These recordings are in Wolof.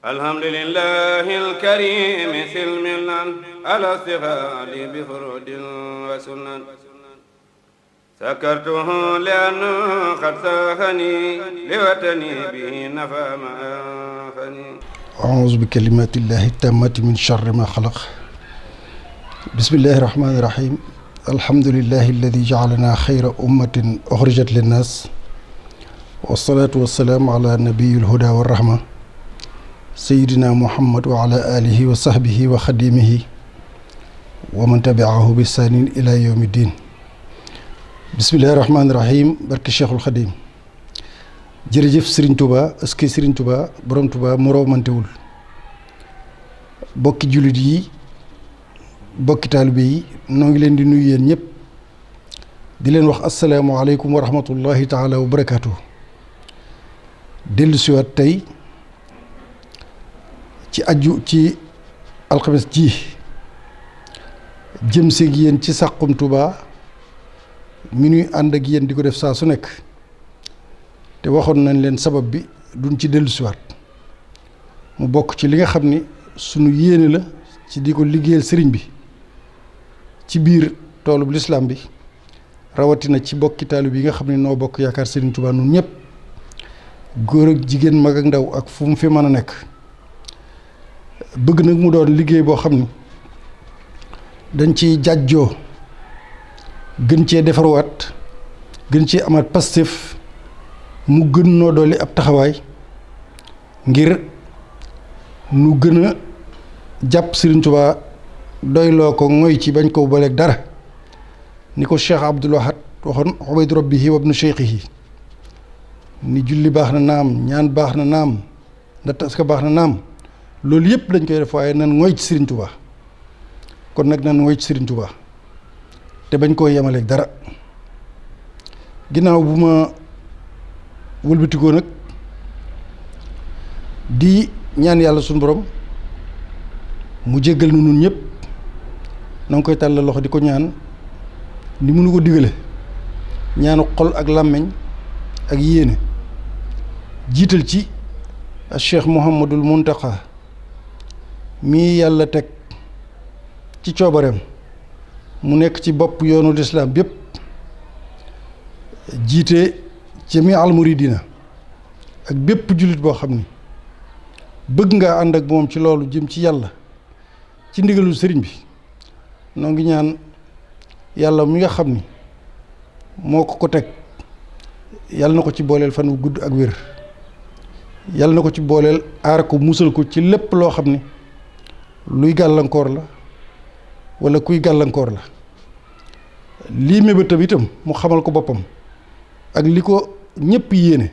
الحمد لله الكريم سلمنا على استفاد بفرود وسنن سكرته لأنه قد ساخني لوطني به نفى ما أنفني أعوذ بكلمات الله التامة من شر ما خلق بسم الله الرحمن الرحيم الحمد لله الذي جعلنا خير أمة أخرجت للناس والصلاة والسلام على نبي الهدى والرحمة سيدنا محمد وعلى آله وصحبه وخديمه ومن تبعه بإحسان إلى يوم الدين بسم الله الرحمن الرحيم barke Cheikhul Khadim jërëjëf Serigne Touba est-ce que Serigne Touba borom Touba moroomantewul bokki jullit yi bokki taalibe yi noo ngi leen di nuyu yéen ñëpp di leen wax asalaamaaleykum wa rahmatullahi taala wa barakaatu dellu siwaat tey ci aju ci alxames ji jëm seeg yéen ci Saxum Touba mi nuy ànd ak yéen di ko def saa su nekk te waxoon nañ leen sabab bi duñ ci dellu siwaat mu bokk ci li nga xam ni sunu yéene la ci di ko liggéeyal sëriñ bi ci biir toolub lislaam bi rawatina ci bokki taalib yi nga xam ne noo bokk yaakaar sëriñ Touba nun ñëpp góor ak jigéen mag ak ndaw ak fu mu fi mën a nekk bëgg nag mu doon liggéey boo xam ni dañ ciy jàjjoo gën cee defarwaat gën cee amaat pastef mu gën noo dolli ab taxawaay ngir nu gën a jàpp Serigne Touba doyloo ko ngoy ci bañ ko booleeg dara ni ko Cheikh Abdoul Ahad waxoon ubaydu rabbihi wa ibnu cheikhihi ni julli baax na naam ñaan baax na naam ndax aska baax na naam loolu yëpp dañ koy def waaye nan ngoy ci Serigne Touba kon nag nan ngoy ci Serigne Touba te bañ koo yemaleeg dara ginnaaw bu ma wëlbatikoo nag di ñaan yàlla suñu borom mu jéggal nu nun ñëpp na nga koy tàllal loxo di ko ñaan ni mënu ko digale ñaanu xol ak làmmiñ ak yéene jiital ci Cheikh Mouhamadul Muntaqa mii yàlla teg ci coobareem mu nekk ci bopp yoonu lislaam bépp jiite jami al muridina ak bépp jullit boo xam ni bëgg nga ànd ak moom ci loolu jëm ci yàlla ci ndigalul sëriñ bi noo ngi ñaan yàlla mi nga xam ni moo ko teg yàlla na ko ci booleel fan wu gudd ak wér yàlla na ko ci booleel aar ko musal ko ci lépp loo xam ni luy gàllankoor la wala kuy gàllankoor la lii mébétam itam mu xamal ko boppam ak li ko ñëpp yéene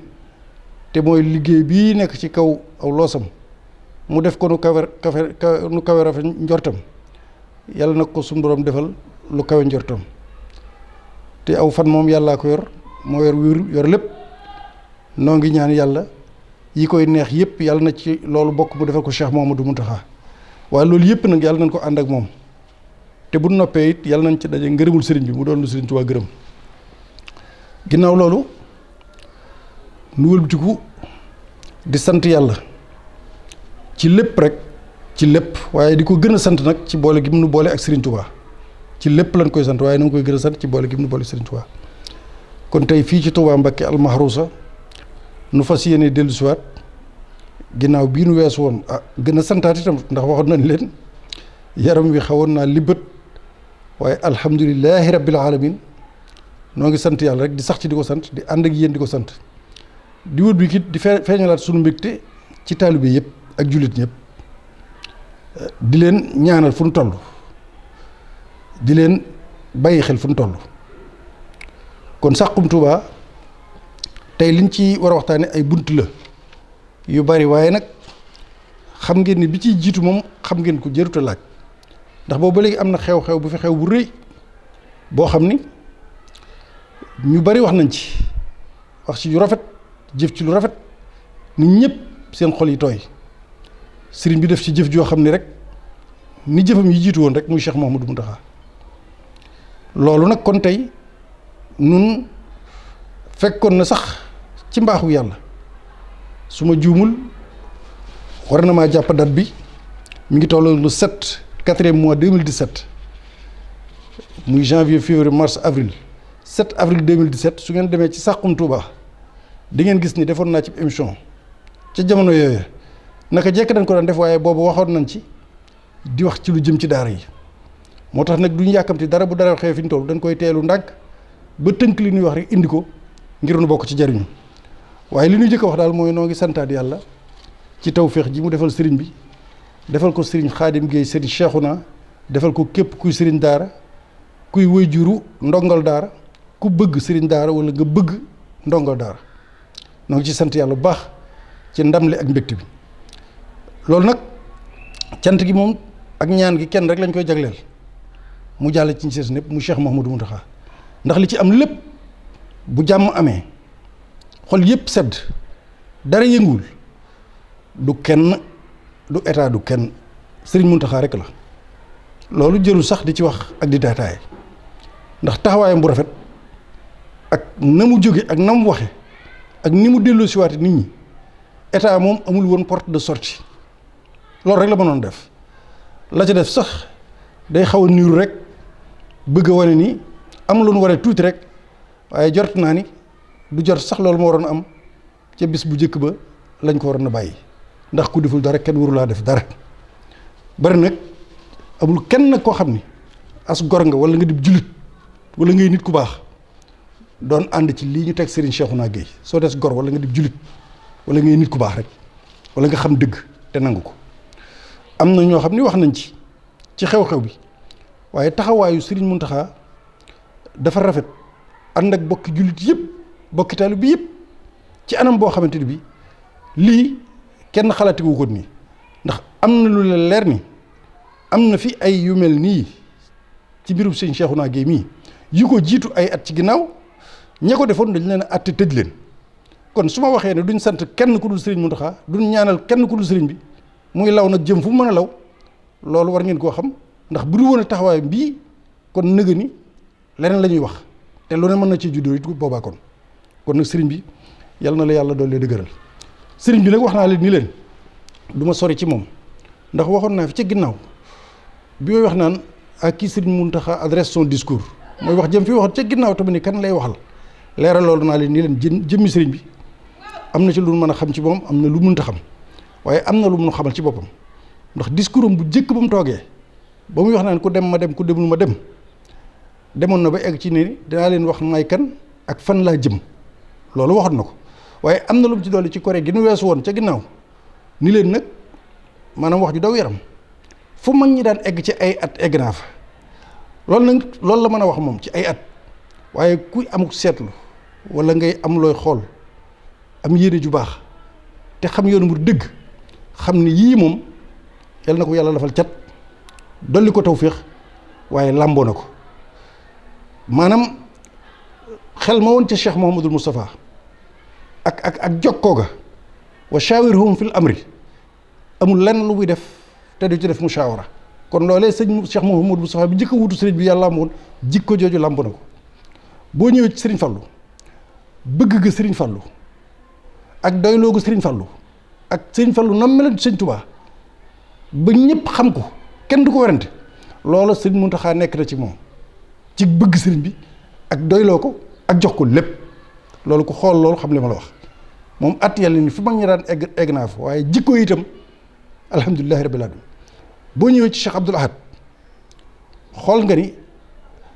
te mooy liggéey bii nekk ci kaw aw loosam mu def ko nu kawe rafet njortam yàlla na ko suñu borom defal lu kawe njortam te aw fan moom yàllaa ko yor moo yor wér yor lépp noo ngi ñaan yàlla yi koy neex yëpp yàlla na ci loolu bokk mu defal ko Cheikh Mouhamadou Mountakha waaye loolu yëpp nag yàlla nañ ko ànd ak moom te bu noppee it yàlla nañ ci daje ngërëmul sëriñ bi mu doon lu sëriñ Touba gërëm ginnaaw loolu nu wëlbatiku di sant yàlla ci lépp rek ci lépp waaye di ko gën a sant nag ci boole gi mu nu boole ak sëriñ Touba ci lépp lañ koy sant waaye na nga koy gën a sant ci boole gi mu nu boole sëriñ Touba kon tey fii ci Touba Mbacké almahrousa nu fas yéene dellu siwaat ginnaaw bii nu weesu woon gën a santaat itam ndax waxoon nañ leen yaram wi xawoon naa libët waaye alhamdulilahi rabbil alamin noo ngi sant yàlla rek di sax ci di ko sant di ànd ak yéen di ko sant di wut bi kit di feeñalaat sunu mbégte ci taalibe yëpp ak jullit ñëpp di leen ñaanal fu nu toll di leen bàyyi xel fu nu toll kon Saxum Touba tey liñ ci war a waxtaane ay bunt la yu bari waaye nag xam ngeen ni bi ciy jiitu moom xam ngeen ko jëruta laaj ndax boobu ba léegi am na xew-xew bu fi xew bu rëy boo xam ni ñu bari wax nañ ci wax ci yu rafet jëf ci lu rafet nit ñëpp seen xol yi tooy sëriñ bi def ci jëf joo xam ni rek ni jëfam yi jiitu woon rek muy Cheikh Mouhamadou Mountakha loolu nag kon tey nun fekkoon na sax ci mbaaxu yàlla su ma juumul war na maa jàpp date bi mi ngi toll le 7 quatrième mois 2017 muy janvier février mars avril 7 avril 2017 su ngeen demee ci Saxum Touba di ngeen gis ni defoon naa ci émission ca jamono yooyu naka jekk dañ ko daan def waaye boobu waxoon nañ ci di wax ci lu jëm ci daara yi moo tax nag duñu yàkkamti dara bu dara xew fi ñu toll dañ koy teelu ndànk ba tënk li ñuy wax rek indi ko ngir nu bokk ci jariñu waaye li ñuy jëkk a wax daal mooy noo ngi santaat yàlla ci tawféex ji mu defal sëriñ bi defal ko sëriñ Xaadim Géey sëriñ Cheikhouna defal ko képp kuy sëriñ daara kuy waajuru ndongal daara ku bëgg sëriñ daara wala nga bëgg ndongal daara noo ngi ci sant yàlla bu baax ci ndam li ak mbégte bi loolu nag cant gi moom ak ñaan gi kenn rek lañ koy jagleel mu jàll ci ñi népp mu Cheikh Mouhamadou Mountakha ndax li ci am lépp bu jàmm amee xol yépp sedd dara yënguwul du kenn du état du kenn Serigne Mountakha rek la loolu jërul sax di ci wax ak di daataay ndax taxawaayam bu rafet ak na mu jóge ak na mu waxe ak ni mu delloo si waate nit ñi état moom amul woon porte de sortie loolu rek la mënoon def la ca def sax day xaw a niiru rek bëgg a wane ni am lu nu waree tuuti rek waaye jort naa ni du jot sax loolu moo waroon am ca bis bu njëkk ba lañ ko waroon a bàyyi ndax ku deful dara kenn warulaa def dara bari nag amul kenn nag koo xam ni as gor nga wala nga di jullit wala ngay nit ku baax doon ànd ci lii ñu teg Serigne Cheikhouna Gueye soo des gor wala nga di jullit wala ngay nit ku baax rek wala nga xam dëgg te nangu ko am na ñoo xam ni wax nañ ci xew-xew bi waaye taxawaayu Serigne Mountakha dafa rafet ànd ak bokki jullit yëpp bokki taalibe bi yëpp ci anam boo xamante ni bi lii kenn xalaatiwu ko nii ndax am na lu la leer ni am na fi ay yu mel nii ci mbirum sëñ Cheikhouna Gueye mii yu ko jiitu ay at ci ginnaaw ña ko defoon dañ leen a àtte tëj leen kon su ma waxee ne duñ sant kenn ku dul Serigne Mountakha duñ ñaanal kenn ku dul Serigne bi muy law nag jëm fu mu mën a law loolu war ngeen koo xam ndax bu dul woon taxawaay bii kon nëga ni leneen la ñuy wax te lu ne mën na ci juddoo it boobaa kon nag Serigne bi yal na la yàlla doole dëgëral Serigne bi nag wax naa leen ni leen du ma sori ci moom ndax waxoon naa fi ca ginnaaw bi may wax naan ak kii Serigne Mountakha adresse son discours mooy wax jëm fi waxoon ca ginnaaw tamit ni kan lay waxal leeral loolu naa leen ni leen jëmmi Serigne bi am na ci lu mën a xam ci moom am na lu mënta xam waaye am na lu mun xamal ci boppam ndax discours am bu jëkk ba mu toogee ba muy wax naan ku dem ma dem ku demul ma dem demoon na ba egg ci ne dinaa leen wax may kan ak fan laa jëm loolu waxoon na ko waaye am na lu mu ci dolli ci koré gi nu weesu woon ca ginnaaw ni leen nag maanaam wax ju daw yaram fu mag ñi daan egg ci ay at egg naa fa loolu nag loolu la mën a wax moom ci ay at waaye kuy amuk seetlu wala ngay am looy xool am yéene ju baax te xam yoonu mu dëgg xam ni yii moom yal na ko yàlla dafal cat dolli ko tawféex waaye làmboo na ko maanaam xel ma woon ca Cheikh Mouhamadul Moustapha ak jokkoo ga wa shawirhum fil amri amul lenn lu muy def te du ci def mushawara kon loolee sëñ Cheikh Mouhamadul Moustapha bi njëkk a wutu sëriñ bi yàlla amoon jikko jooju làmb na ko boo ñëwee ci sëriñ Fallou bëgg ga sëriñ Fallou ak doyloo ga sëriñ Fallou ak sëriñ Fallou nam meloon ci sëñ Touba ba ñëpp xam ko kenn du ko werante loola sëriñ Mountakha nekk na ci moom ci bëgg sëriñ bi ak doyloo ko ak jox ko lépp loolu ko xool loolu xam li ma la wax moom at yàlla ni fi mag ñi daan egg naa fa waaye jikko itam alhamdulilahi rabbil alamin boo ñëwee ci Cheikh Abdoul Ahad xool nga ni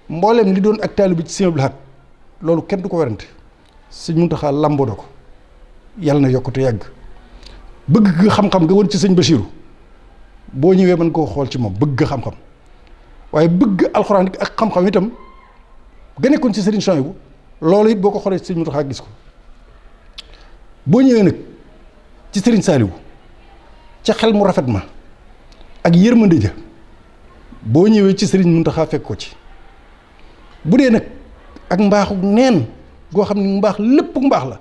mbooleem li doon ak taalibe bi ci Sëñ Abdoul Ahad loolu kenn du ko werante sëñ Mountakha lamboo na ko yàlla na yokkute yàgg bëgg nga xam-xam nga woon ci sëñ Bachirou boo ñëwee mën koo xool ci moom bëgg xam-xam waaye bëgg alxuraan ak xam-xam itam ga nekkoon ci Serigne Souhaïbou loolu it boo ko xoolee ci sëñ Mountakha gis ko boo ñëwee nag ci Serigne Saliou ca xel mu rafet ma ak yërmande ja boo ñëwee ci Serigne Mountakha fekk ko ci bu dee nag ak mbaaxu neen goo xam ne mbaax lépp mbaax la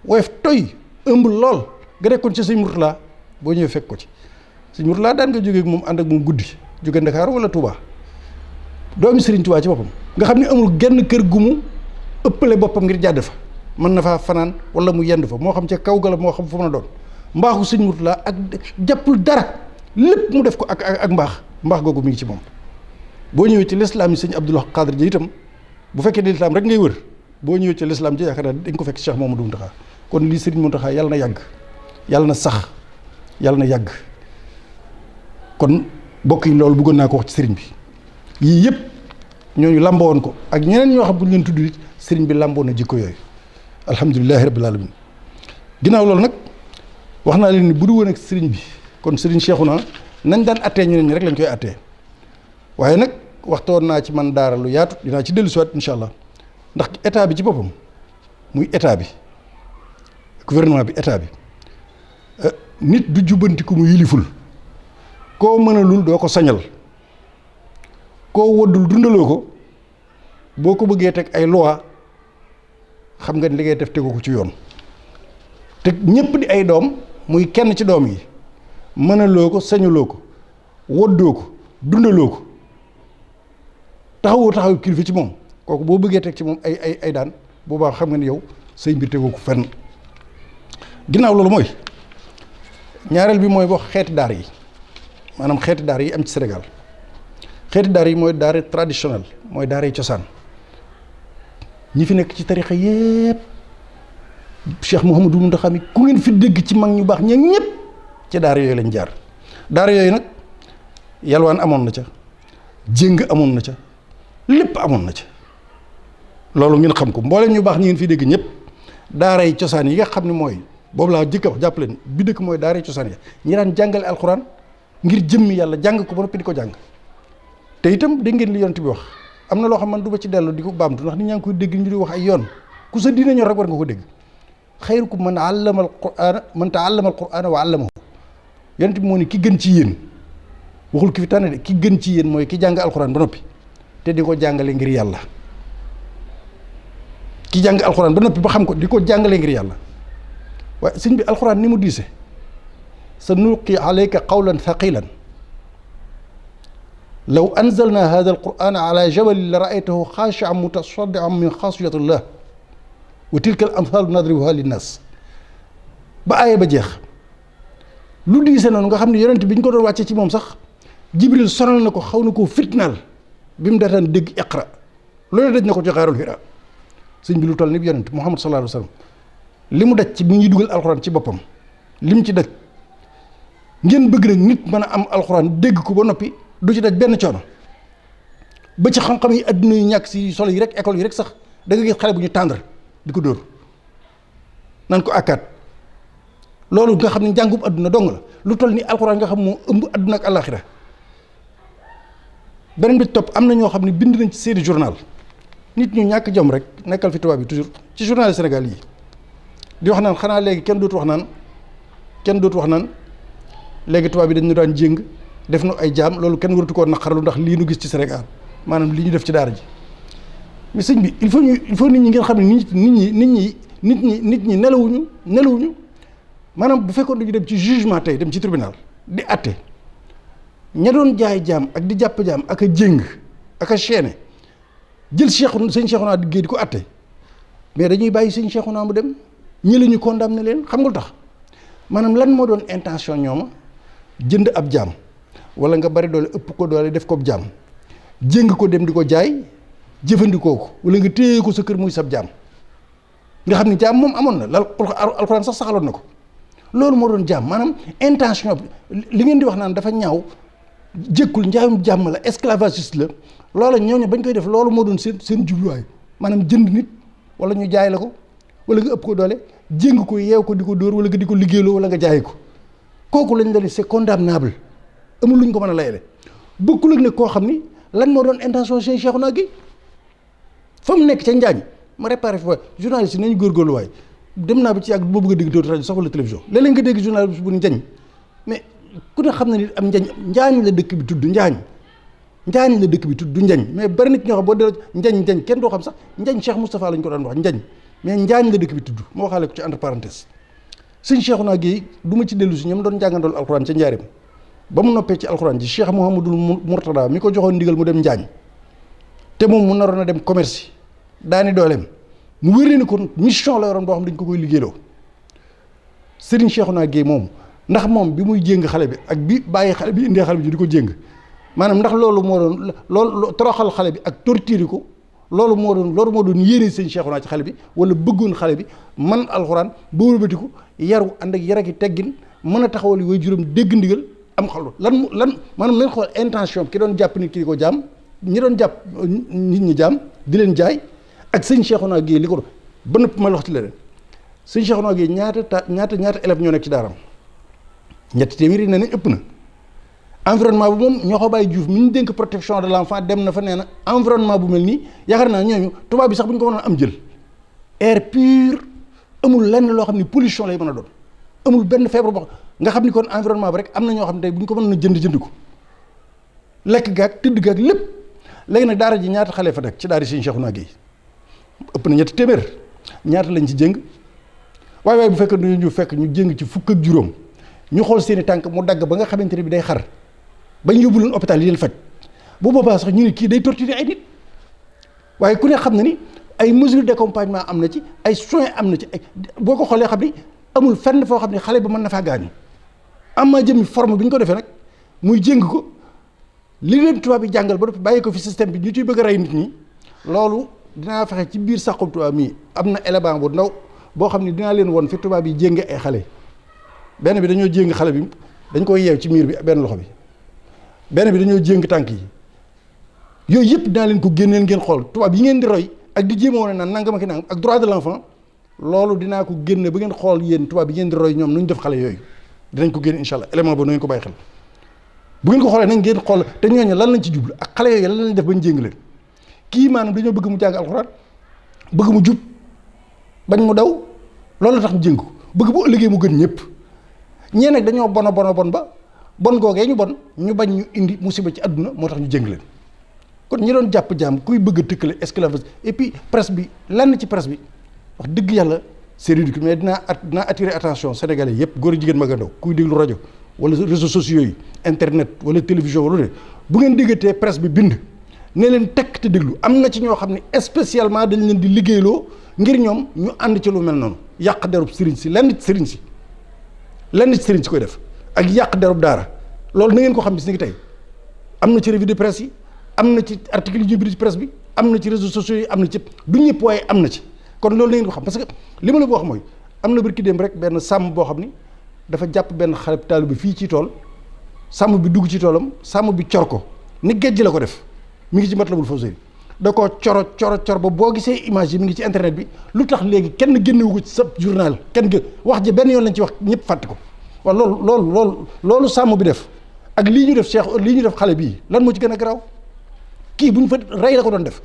woyof toy ëmb lool ga nekkoon ci sëñ Mourtala boo ñëwee fekk ko ci sëñ Mourtala daan nga jógee moom ànd ak moom guddi jóge Ndakaaru wala Touba doomi Serigne Touba ci boppam nga xam ne amul genn kër gu mu ëppale boppam ngir jàdd fa mën na faa fanaan wala mu yend fa moo xam ca kaw ga la moo xam fu mën a doon mbaaxu sëñ Murtala ak jàppul dara lépp mu def ko ak mbaax googu mi ngi ci moom. boo ñëwee ci lislaam yi sëñ Abdul Xaadir ji itam bu fekkee ne lislaam rek ngay wër boo ñëwee ci lislaam ji yaakaar naa dañ ko fekk Cheikh Mamadou Mountakha kon lii sëriñ Mountakha yàlla na yàgg yàlla na sax yàlla na yàgg kon bokk yi loolu bëggoon naa ko wax ci sëriñ bi yii yëpp ñooñu lamboo woon ko ak ñeneen ñoo xam bu ñu leen tudd it sëriñ bi lamboo na jikko yooyu alhamdulilahi rabbil alamin ginnaaw loolu nag wax naa leen ni bu du woon ak sëriñ bi kon sëriñ Cheikhouna nañ daan attee ñeneen ñi rek lañ koy attee waaye nag waxtoon naa ci man daara lu yaatu dinaa ci dellusiwaat incha allah ndax état bi ci boppam muy état bi gouvernement bi état bi nit du jubbanti ku mu yiliful koo mënalul doo ko sañal koo woddul dundaloo ko boo ko bëggee teg ay loi xam nga li ngay def tegu ko ci yoon te ñépp di ay doom muy kenn ci doom yi mënaloo ko sañaloo ko woddoo ko dundaloo ko taxaw kilifa ci moom kooku boo bëggee teg ci moom ay daan boobaa xam nga ni yow say mbir tegoo ko fenn ginnaaw loolu mooy ñaareel bi mooy wax xeeti daara yi maanaam xeeti daara yi am ci Sénégal xeeti daara yi mooy daara traditionnel mooy daara yi cosaan ñi fi nekk ci tarixa yépp Cheikh Mouhamadou Mountakha mi ku ngeen fi dégg ci mag ñu baax ña ñëpp ci daara yooyu lañ jaar daara yooyu nag yalwaan amoon na ca jéng amoon na ca lépp amoon na ca loolu ngeen xam ko mboolem ñu baax ñi ngeen fi dégg ñëpp daara yi cosaan yi nga xam ne mooy boobu laa jëkk a wax jàpp leen bi dëkk mooy daara yi cosaan yi ñi daan jàngale alxuraan ngir jëmmi yàlla jàng ko ba noppi di ko jàng te itam dégg ngeen li yonent bi wax am na loo xam man du ba ci dellu di ko baamtu ndax nit ñaa ngi koy dégg ñu di wax ay yoon ku sa diine ñor rek war nga ko dégg xayrukum man allama alqur'ana man ta'allama alqur'ana wa allamahu yonent bi moo ni ki gën ci yéen waxul ki fi tànn de ki gën ci yéen mooy ki jàng alxuraan ba noppi te di ko jàngale ngir yàlla ki jàng alxuraan ba noppi ba xam ko di ko jàngale ngir yàlla waaye sëñ bi alxuraan ni mu diise sa nulqi alayka qawlan thaqilan law anzalna hadha alqur'ana ala jabalin la ra'aytahu khashi'an mutasaddi'an min khashyatillah wa tilka al amthal nadribuha linnas ba aaya ba jeex lu diise noonu nga xam ne yonent bi ñu ko doon wàcce ci moom sax jibril sonal na ko xaw na koo fitnaal bi mu daataan dégg iqra loolu daj na ko ci xaarul Hira sëñ bi lu toll ni yonent Muhammad sallallahu alayhi wa sallam li mu daj ci bi ñuy dugal alxuraan ci boppam li mu ci daj ngeen bëgg nag nit mën a am alxuraan dégg ko ba noppi du ci daj benn coono ba ci xam-xam yi adduna yu ñàkk si solo yi rek école yi rek sax da nga gis xale bu ñu tàndar di ko dóor nan ko akkaat loolu nga xam ne njàngum adduna dong la lu toll ni alxuraan nga xam moo ëmb adduna ak àllaaxira beneen bi topp am na ñoo xam ne bind nañ ci seeni journal nit ñu ñàkk jom rek nekkal fi tubaab bi toujours ci journal Sénégal yi di wax naan xanaa léegi kenn dootu wax naan léegi tubaab bi dañ ñu daan jéng def nu ay jaam loolu kenn waratu koo naqarlu ndax lii nu gis ci Sénégal maanaam lii ñu def ci daara ji mais sëñ bi il faut nit ñi ngeen xam ne nit ñi nelawuñu maanaam bu fekkoon dañu dem ci jugement tey dem ci tribunal di atte ña doon jaay jaam ak di jàpp jaam ak a jéng ak a chaîné jël sëñ Cheikhouna di ko atte mais dañuy bàyyi sëñ Cheikhouna mu dem ñi la ñu condamné leen xam nga lu tax maanaam lan moo doon intention ñooma jënd ab jaam wala nga bari doole ëpp ko doole def ko jaam jéng ko dem di ko jaay jëfandikoo ko wala nga téye ko sa kër muy sab jaam nga xam ni jaam moom amoon na lal alxuraan sax saxaloon na ko loolu moo doon jaam maanaam intention bi li ngeen di wax naan dafa ñaaw jékkul njaayum jàmm la esclavagiste la loola ñooñu bañ koy def loolu moo doon seen jubluwaay maanaam jënd nit wala ñu jaay la ko wala nga ëpp ko doole jéng ko yeew ko di ko dóor wala nga di ko liggéeyloo wala nga jaay ko kooku lañ la ni c'est condamnable amul luñ ko mën a layale bokkul ak ne koo xam ni lan moo doon intention seen Cheikhouna gi fa mu nekk ca Njaañ ma réparé fa journaliste yi nañu góorgóorlu waay dem naa ba ci yàgg boo bëgg a dégg rajo sax wala télévision léeg-léeg nga dégg journaliste bu njañ mais ku ne xam na ni am njaañ la dëkk bi tudd njaañ la dëkk bi tudd du njañ mais bari nit ñoo xam boo dee njañ kenn doo xam sax njañ Cheikh Moustapha lañ ko daan wax njañ mais njaañ la dëkk bi tudd moo waxaale ko ci entre parenthèse sëñ Cheikhouna Guèye du ma ci dellu si ñoom doon jàngandool alxuraan ca njaareem ba mu noppee ci alxuraan ji Cheikh Mouhamadul Mourtada mi ko joxoon ndigal mu dem njaañ te moom mu naroon a dem commerce daani dooleem mu wér ni kon mission la yoroon boo xam dañ ko koy liggéeyloo Serigne Cheikhouna Gueye moom ndax moom bi muy jéng xale bi ak bi bàyyi xale bi indee xale bi di ko jéng maanaam ndax loolu moo doon loolu toroxal xale bi ak torturer ko loolu moo doon yéene Serigne Cheikhouna ci xale bi wala bëggoon xale bi man alxuraan ba wëlbatiku yaru ànd ak yar ak teggin mën a taxawal way juróom dégg ndigal am xalu lan maanaam nañ xool intention ki doon jàpp nit ki di ko jaam ñi doon jàpp nit ñi jaam di leen jaay ak Serigne Cheikhouna Gueye li ko ba nëpp ma wax ci leneen Serigne Cheikhouna Gueye ñaata élèves ñoo nekk ci daaram ñetti téeméeri ne nañ ëpp na environnement bu moom ñoo ko bàyyi Diouf mi ñu dénk protection de l'enfant dem na fa nee na environnement bu mel nii yaakaar naa ñooñu tubaab bi sax bu ñu ko mënoon am jël air pur amul lenn loo xam ni pollution lay mën a doon amul benn feebar boo nga xam ni kon environnement bi rek am na ñoo xam ne tey bu ñu ko mënoon a jënd ko lekk gaag tëdd gaag lépp léegi nag daara ji ñaata xale fa nekk ci daara Serigne Cheikhouna Gueye ëpp na ñetti téeméer ñaata lañ ci jëng waaye bu fekkee ñu fekk ñu jëng ci fukk ak juróom ñu xool seeni tànk mu dagg ba nga xamante ne bi day xar bañ yóbbu leen hôpital yi leen faj bu boobaa sax ñu ne kii day torturer ay nit waaye ku ne xam na ni ay mesures d'accompagnement am na ci ay soins am na ci ay boo ko xoolee xam ni amul fenn foo xam ne xale bi mën na faa gaañu am na jëmmi forme bi ñu ko defee nag muy jéng ko li leen tubaab bi jàngal ba bàyyi ko fi système bi ñu ciy bëgg a rey nit ñi loolu dinaa fexe ci biir Saxum Touba mii am na élément bu ndaw boo xam ne dinaa leen woon fi tubaab yi jénge ay xale benn bi dañoo jéng xale bi dañ koy yeew ci miir bi benn loxo bi benn bi dañoo jéng tànk yi yooyu yëpp dinaa leen ko génneel ngeen xool tubaab yi ngeen di roy ak di jéem a wane naan nangam ak nangam ak droit de l'enfant loolu dinaa ko génne ba ngeen xool yéen tubaab yi ngeen di roy ñoom nu ñu def xale yooyu dinañ ko génne incha allah élément boobu na ngeen ko bàyyi xel bu ngeen ko xoolee nag ngeen xool te ñooñu lan lañ ci jublu ak xale yooyu lan lañ def ba ñu jéng leen kii maanaam dañoo bëgg mu jàng alxuraan bëgg mu jub bañ mu daw loolu tax ñu jéng ko bëgg bu ëllëgee mu gën ñëpp ñee nag dañoo bon ba bon googee ñu bon ñu bañ ñu indi musiba ci àdduna moo tax ñu jéng leen kon ñi doon jàpp jaam kuy bëgg a tëkkale esclavage et puis presse bi lenn ci presse bi wax dëgg yàlla c'est ridicule mais dinaa attirer attention sénégalais yëpp góor jigéen mag a ndaw kuy déglu rajo wala réseaux sociaux yi internet wala télévision wala ne bu ngeen déggatee presse bi bind ne leen tekk te déglu am na ci ñoo xam ne spécialement dañ leen di liggéeyloo ngir ñoom ñu ànd ci lu mel noonu yàq derub sëriñ si lenn ci sëriñ si koy def ak yàq derub daara loolu na ngeen ko xam bis ni ngi tey am na ci revue de presse yi am na ci article yi ñu bind ci presse bi am na ci réseaux sociaux yi am na ci du ñëpp waaye am na ci kon loolu na ngeen ko xam parce que li ma la wax mooy am na barki dem rek benn sàmm boo xam ni dafa jàpp benn xale taalibe bi fii ci tool sàmm bi dugg ci toolam sàmm bi cor ko ni géej la ko def mi ngi ci Matlabul Fawzayni da koo cor ba boo gisee image yi mi ngi ci internet bi lu tax léegi kenn génnewu ko ci sa journal kenn wax ji benn yoon lañ ci wax ñëpp fàtte ko waaw loolu sàmm bi def ak lii ñu def lii ñu def xale bii lan moo ci gën a garaaw kii bu ñu fa rey la ko doon def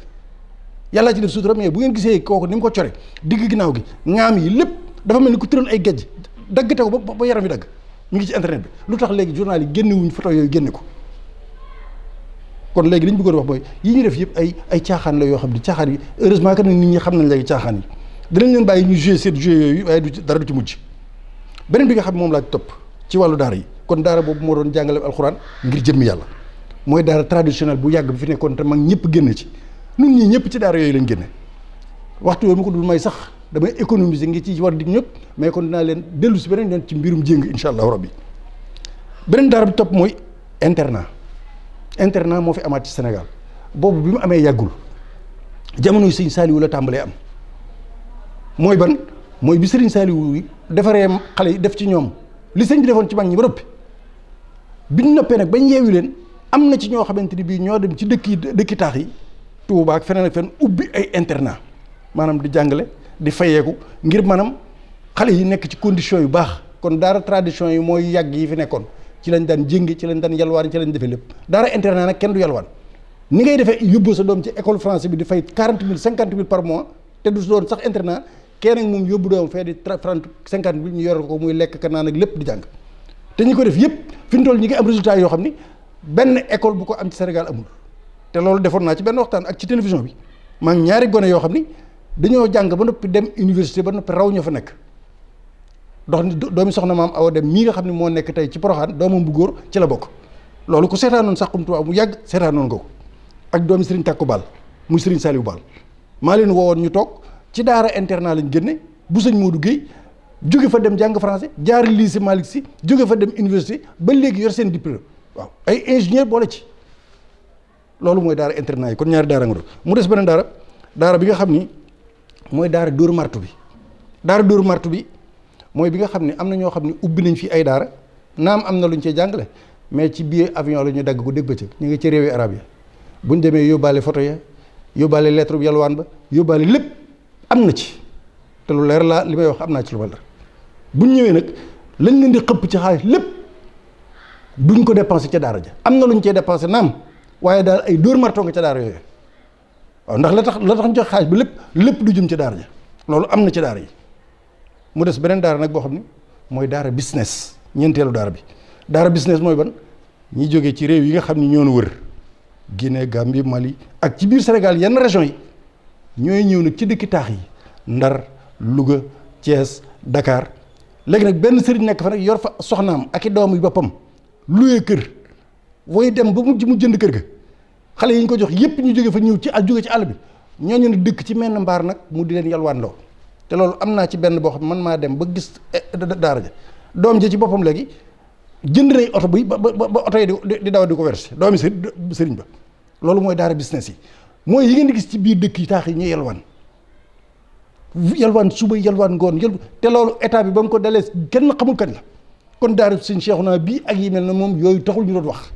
yàllaa ci def sutura mais bu ngeen gisee kooku ni mu ko core digg ginnaaw gi ŋaam yi lépp dafa mel ni ku tëral ay géej daggate ko ba yaram yi dagg mi ngi ci internet bi lu tax léegi journal yi génnewuñ photo yooyu génne ko kon léegi li ñu bëggoon wax mooy yi ñu def yëpp ay caaxaan la yoo xam ne caaxaan yi heureusement que nit ñi xam nañ léegi caaxaan yi dinañ leen bàyyi ñu jouer seen jeu yooyu waaye dara du ci mujj beneen bi nga xam ne moom laa topp ci wàllu daara yi kon daara boobu moo doon jàngale alxuraan ngir jëmmi yàlla mooy daara traditionnel bu yàgg bi fi nekkoon te mag ñëpp génne ci nun ñii ñëpp ci daara yooyu lañ génne waxtu yooyu mu ko dul may sax damay économiser ngi ci war di ñëpp mais kon dinaa leen dellu si beneen yoon ci mbirum jéng insha allahu rabbi beneen daara bi topp mooy internat moo fi amaat ci Sénégal boobu bi mu amee yàggul jamono yi sëñ Saliou la tàmbalee am mooy ban mooy bi sëriñ Saliou defaree xale yi def ci ñoom li sëñ bi defoon ci mag ñi ba noppi biñ noppee nag bañ yeewi leen am na ci ñoo xamante ni bii ñoo dem ci dëkki taax yi Touba ak feneen ak feneen ubbi ay internat maanaam di jàngale di fayeeku ngir maanaam xale yi nekk ci condition yu baax kon daara tradition yi mooy yàgg yi fi nekkoon ci lañ daan jéngi ci lañ daan yalwaan ci lañ defee lépp daara internat nag kenn du yalwaan ni ngay defee yóbbu sa doom ci école français bi di fay 40 000 50 000 par mois te du doon sax internat kenn ak moom yóbbu doom fee di 30 50 000 ñu yoral ko muy lekk ka naan ak lépp di jàng te ñi ko def yëpp fi ñu toll ñi ngi am résultat yoo xam ni benn école bu ko am ci Sénégal amul te loolu defoon naa ci benn waxtaan ak ci télévision bi maa ngi ñaari gone yoo xam ni dañoo jàng ba noppi dem université ba noppi raw ñoo fa nekk doomi soxna maam Awa Dem mii nga xam ne moo nekk tey ci Poroxaan doomam bu góor ci la bokk loolu ku seetaanoon Saxum Touba mu yàgg seetaanoon nga ko ak doomi Serigne Takku Baal muy Serigne Saliou Baal maa leen woowoon ñu toog ci daara internat lañ génne bu sëñ Modou Guèye jóge fa dem jàng français jaar lycée Malick Sy jóge fa dem université ba léegi yor seen diplôme waaw ay ingénieur boole ci loolu mooy daara internat yi kon ñaari daara nga doon mu des beneen daara bi nga xam ni mooy daara dóor martu bi daara dóor martu bi mooy bi nga xam ne am na ñoo xam ne ubbi nañ fi ay daara naam am na lu ñu cee jàngale mais ci biir avion la ñu dagg ko dégg bëccëg ñu ngi ci réewi arab ya bu ñu demee yóbbaale photo ya yóbbaale lettre bi yalwaan ba yóbbaale lépp am na ci te lu leer laa li may wax am naa ci lu ma leer bu ñu ñëwee nag lañ leen di xëpp ci xaalis lépp duñ ko dépensé ca daara ja am na lu ñu cee dépensé naam waaye daal ay dóor marto nga ca daara yooyu waaw ndax la tax ñu jox xaalis bi lépp du jëm ca daara ja loolu am na ci daara yi mu des beneen daara nag boo xam ne mooy daara business ñeenteelu daara bi daara business mooy ban ñi jógee ci réew yi nga xam ne ñoo nu wër Guinée Gambie Mali ak ci biir Sénégal yenn région yi ñooy ñëw nag ci dëkki taax yi Ndar Louga Thiès Dakar léegi nag benn sëriñ nekk fa nag yor fa soxnaam ak i doom yi boppam luyee kër booy dem ba mu jënd kër ga xale yi ñu ko jox yépp ñu jóge fa ñëw ci jóge ci àll bi ñooñu ne dëkk ci menn mbaar nag mu di leen yalwaan loo te loolu am naa ci benn boo xam man maa dem ba gis daara ja doom ji ci boppam léegi jënd nay oto bi ba oto yi di daw di ko versé doomi sëriñ ba loolu mooy daara business yi mooy yi ngeen di gis ci biir dëkk yi taax yi ñuy yalwaan suba yalwaan ngoon te loolu état bi ba mu ko dalee kenn xamul kañ la kon daara sëñ Cheikhouna bii ak yi mel na moom yooyu taxul ñu doon wax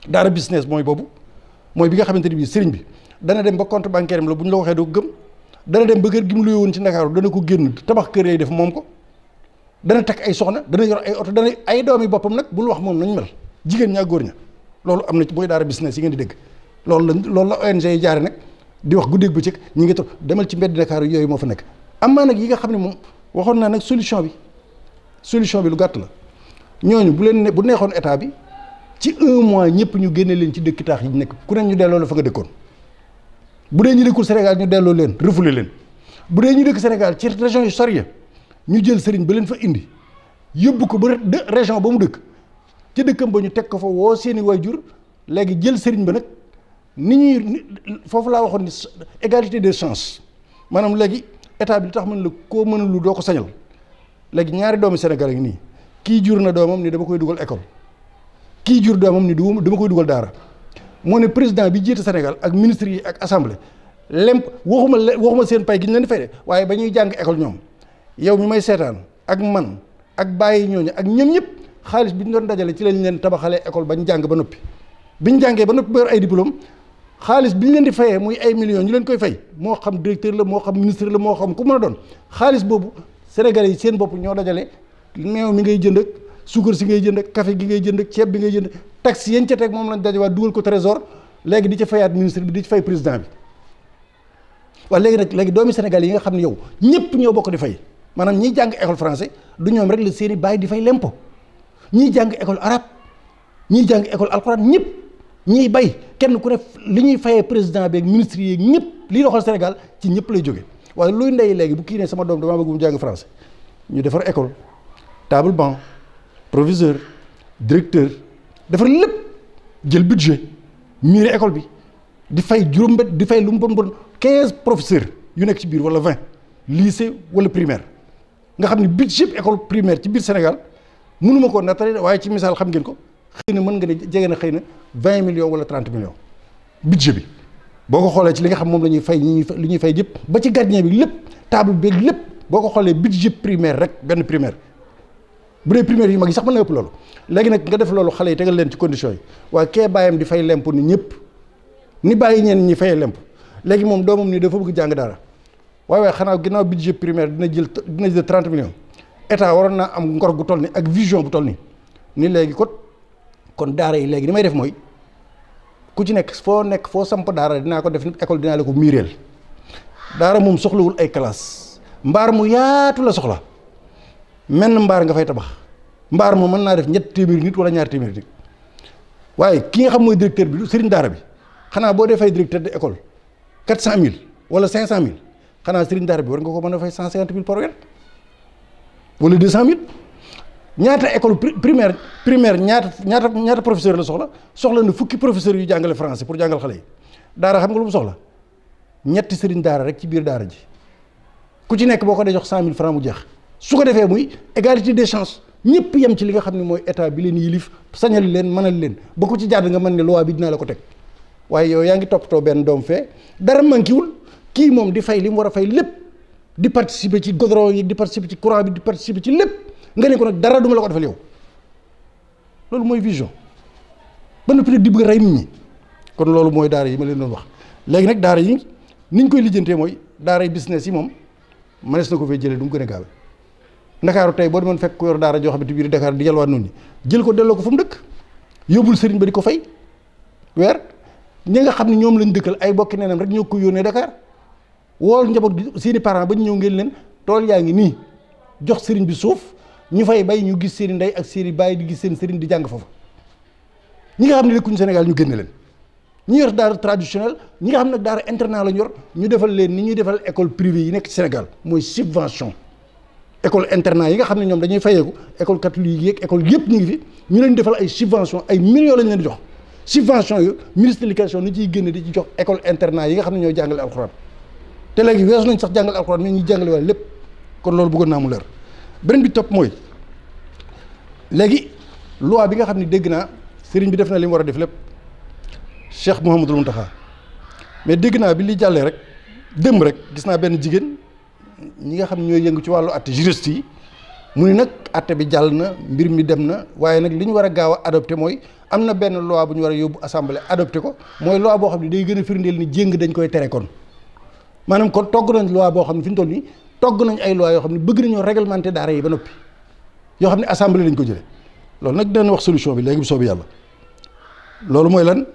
daara business mooy boobu mooy bi nga xamante ni bii sëriñ bi dana dem ba compte bancaire am la bu ñu la waxee doo ko gëm dana dem ba kër gi mu luye woon ci Ndakaaru dana ko génn tabax kër yooyu def moom ko dana takk ay soxna dana yor ay oto dana ay doomi boppam nag bul wax moom nañ mel jigéen ñaa góor ña loolu am na ci mooy daara business yi ngeen di dégg loolu la ONG yi jaare nag di wax guddeeg bëccëg ñi ngi toog demal ci mbedd Dakar yooyu moo fa nekk am maa nag yi nga xam ne moom waxoon naa nag solution bi lu gàtt la ñooñu bu neexoon état bi ci 1 mois ñëpp ñu génne leen ci dëkki taax yi nekk ku ne ñu delloo la fa nga dëkkoon bu dee ñu dëkkul Sénégal ñu delloo leen refoulé leen bu dee ñu dëkk Sénégal ci région yu sori ñu jël sëriñ ba leen fa indi yóbbu ko ba région ba mu dëkk ci dëkkam ba ñu teg ko fa woo seeni waajur léegi jël sëriñ ba nag ni ñuy foofu laa waxoon ni égalité des chances maanaam léegi état bi li tax mën la koo mënul lu doo ko sañal léegi ñaari doomi Sénégal yi nii kii jur na doomam ni dama koy dugal école kii jur doomam ni dama koy dugal daara moo ne président bi jiite Sénégal ak ministre yi ak assemblée waxuma seen pay gi ñu leen di fay de waaye ba ñuy jàng école ñoom yow mi may seetaan ak man ak bàyyi ñooñu ak ñoom ñëpp xaalis bi ñu doon dajale ci lañ leen tabaxalee école ba ñu jàng ba noppi bi ñu jàngee ba noppi ba yor ay diplôme xaalis bi ñu leen di fayee muy ay millions ñu leen koy fay moo xam directeur la moo xam ministre la moo xam ku mën a doon xaalis boobu Sénégalais yi seen bopp ñoo dajale meew mi ngay jënd ak suukar si ngay jënd ak café gi ngay jënd ak ceeb bi ngay jënd taxe yañ ca teg moom lañ dajawaat dugal ko trésor léegi di ca fayaat ministre bi di ci fay président bi waaw léegi doomi Sénégal yi nga xam ne yow ñëpp ñoo bokk di fay maanaam ñiy jàng école français du ñoom rek la seeni bàyyi di fay lempo ñiy jàng école arabe ñiy jàng école alxuraan ñëpp ñiy bay kenn ku ne li ñuy fayee président bi ak ministre yi ñëpp lii doxal Sénégal ci ñëpp lay jóge waaye luy ndey léegi bu kii ne sama doom damaa bëgg mu jàng français ñu defar école table banc proviseur directeur defar lépp jël budget miire école bi di fay juróom-benn di fay lu mu bon 15 professeurs yu nekk ci biir wala 20 lycée wala primaire nga xam ne budget école primaire ci biir Sénégal mënuma koo nattale waaye ci misaal xam ngeen ko xëy na mën nga ne jege na xëy na 20 millions wala 30 millions budget bi boo ko xoolee ci li nga xam moom la ñuy fay li ñuy fay yëpp ba ci gardien bi lépp table beeg lépp boo ko xoolee budget primaire rek benn primaire bu dee primaire yu mag yi sax mën na ëpp loolu léegi nag nga def loolu xale yi tegal leen ci conditions yi waaye kee bàyyam di fay lemp ni ñëpp ni bàyyi ñeen ñi fayee lemp léegi moom doomam ni dafa bëgg jàng dara waaye xanaa ginnaaw budget primaire dina jël 30 millions état waroon naa am ngor gu toll ni ak vision bu toll ni léegi kon daara yi léegi ni may def mooy ku ci nekk foo samp daara dinaa ko def ni école dinaa la ko miireel daara moom soxlawul ay classe mbaar mu yaatu la soxla menn mbaar nga fay tabax mbaar moom mën naa def 300 nit wala 200 nit waaye ki nga xam mooy directeur bi sëriñ daara bi xanaa boo dee fay directeur de école 400 000 wala 500 000 xanaa sëriñ daara bi war nga ko mën a fay 150 000 par weer wala 200 000 ñaata école primaire ñaata professeur la soxla na fukki professeurs yu jàngale français pour jàngal xale yi daara xam nga lu mu soxla ñetti sëriñ daara rek ci biir daara ji ku ci nekk boo ko dee jox 100 000 francs mu jeex su ko defee muy égalité des chances ñëpp yem ci li nga xam ne mooy état bi leen yilif sañal leen mënal leen ba ko ci jàdd nga mën ne loi bi dinaa la ko teg waaye yow yaa ngi toppatoo benn doom fee dara manquéwul kii moom di fay li mu war a fay lépp di participer ci goudron yi di participer ci courant bi di participer ci lépp nga ne ko nag dara duma la ko defal yow loolu mooy vision ba noppi nag di bëgg a rey nit ñi kon loolu mooy daara yi ma leen doon wax léegi nag daara yi niñ koy lijjantee mooy daara yi business yi moom mënees na ko fay jëlee du mu gën a gaawe ndakaaru tey boo demoon fekk ko yor daara joo xam ne biir Dakar di yalwaat noonu jël ko delloo ko fa mu dëkk yóbbul sëriñ ba di ko fay weer ñi nga xam ne ñoom lañ dëkkal ay bokki neenam rek ñoo ko yónnee Dakar wool njaboot gi seeni parents ba ñu ñëw ngeen leen tool yaa ngi nii jox sëriñ bi suuf ñu fay bay ñu gis seen i ndey ak seen i baay di gis seen sëriñ di jàng foofu ñi nga xam ne dëkkuñu Sénégal ñu génne leen ñi yor daara traditionnel ñi nga xam ne daara internat lañ yor ñu defal leen ni ñuy defal école privée yi nekk ci Sénégal mooy subvention école internat yi nga xam ne ñoom dañuy fayeeku école catholique yi ak école yëpp ñu ngi fi ñu leen defal ay subvention ay millions lañ leen di jox subvention yu ministre de l'éducation ni ciy génne di ci jox école internat yi nga xam ne ñooy jàngale alxuraan te léegi weesu nañ sax jàngale alxuraan mais ñuy jàngale wala lépp kon loolu bëggoon naa mu leer beneen bi topp mooy léegi loi bi nga xam ne dégg naa sëriñ bi def na li mu war a def lépp Cheikh Mouhamadul Mountakha mais dégg naa bi li jàllee rek démb rek gis naa benn jigéen ñi nga xam ne ñooy yëngu ci wàllu atte juriste yi mu ni nag atte bi jàll na mbir mi dem na waaye nag li ñu war a gaaw a adopté mooy am na benn loi bu ñu war a yóbbu assemblée adopté ko mooy loi boo xam ne day gën a firndeel ni jéng dañ koy tere kon maanaam kon togg nañ loi boo xam ne fi ñu toll nii togg nañ ay loi yoo xam ne bëgg nañoo réglementer daara yi ba noppi yoo xam ne assemblée lañ ko jëlee loolu nag dinañ wax solution bi léegi bu soobee yàlla loolu mooy lan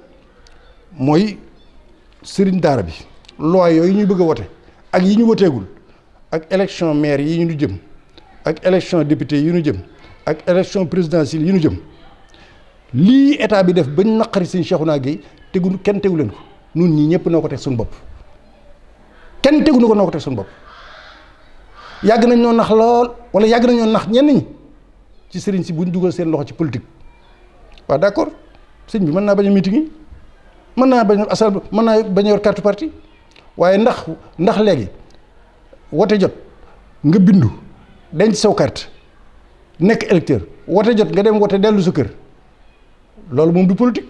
mooy sëriñ daara bi loi yooyu ñuy bëgg a wote ak yi ñu woteegul ak élection maire yi ñu jëm ak élection député yi ñu jëm ak élection présidentielle yi ñu jëm lii état bi def bañ naqari sëñ Cheikhouna Gueye kenn tegu leen ko nun ñii ñëpp noo ko teg suñu bopp kenn tegu na ko noo ko teg suñu bopp yàgg nañ ñoo nax lool wala yàgg nañ ñoo nax ñenn ñi ci sëriñ si buñ dugal seen loxo ci politique waaw d'accord sëñ bi mën naa bañ a meeting yi mën naa bañ a assemblée mën naa bañ a yor carte parti waaye ndax léegi wote jot nga bindu denc saw carte nekk électeur wote jot nga dem wote dellu sa kër loolu moom du politique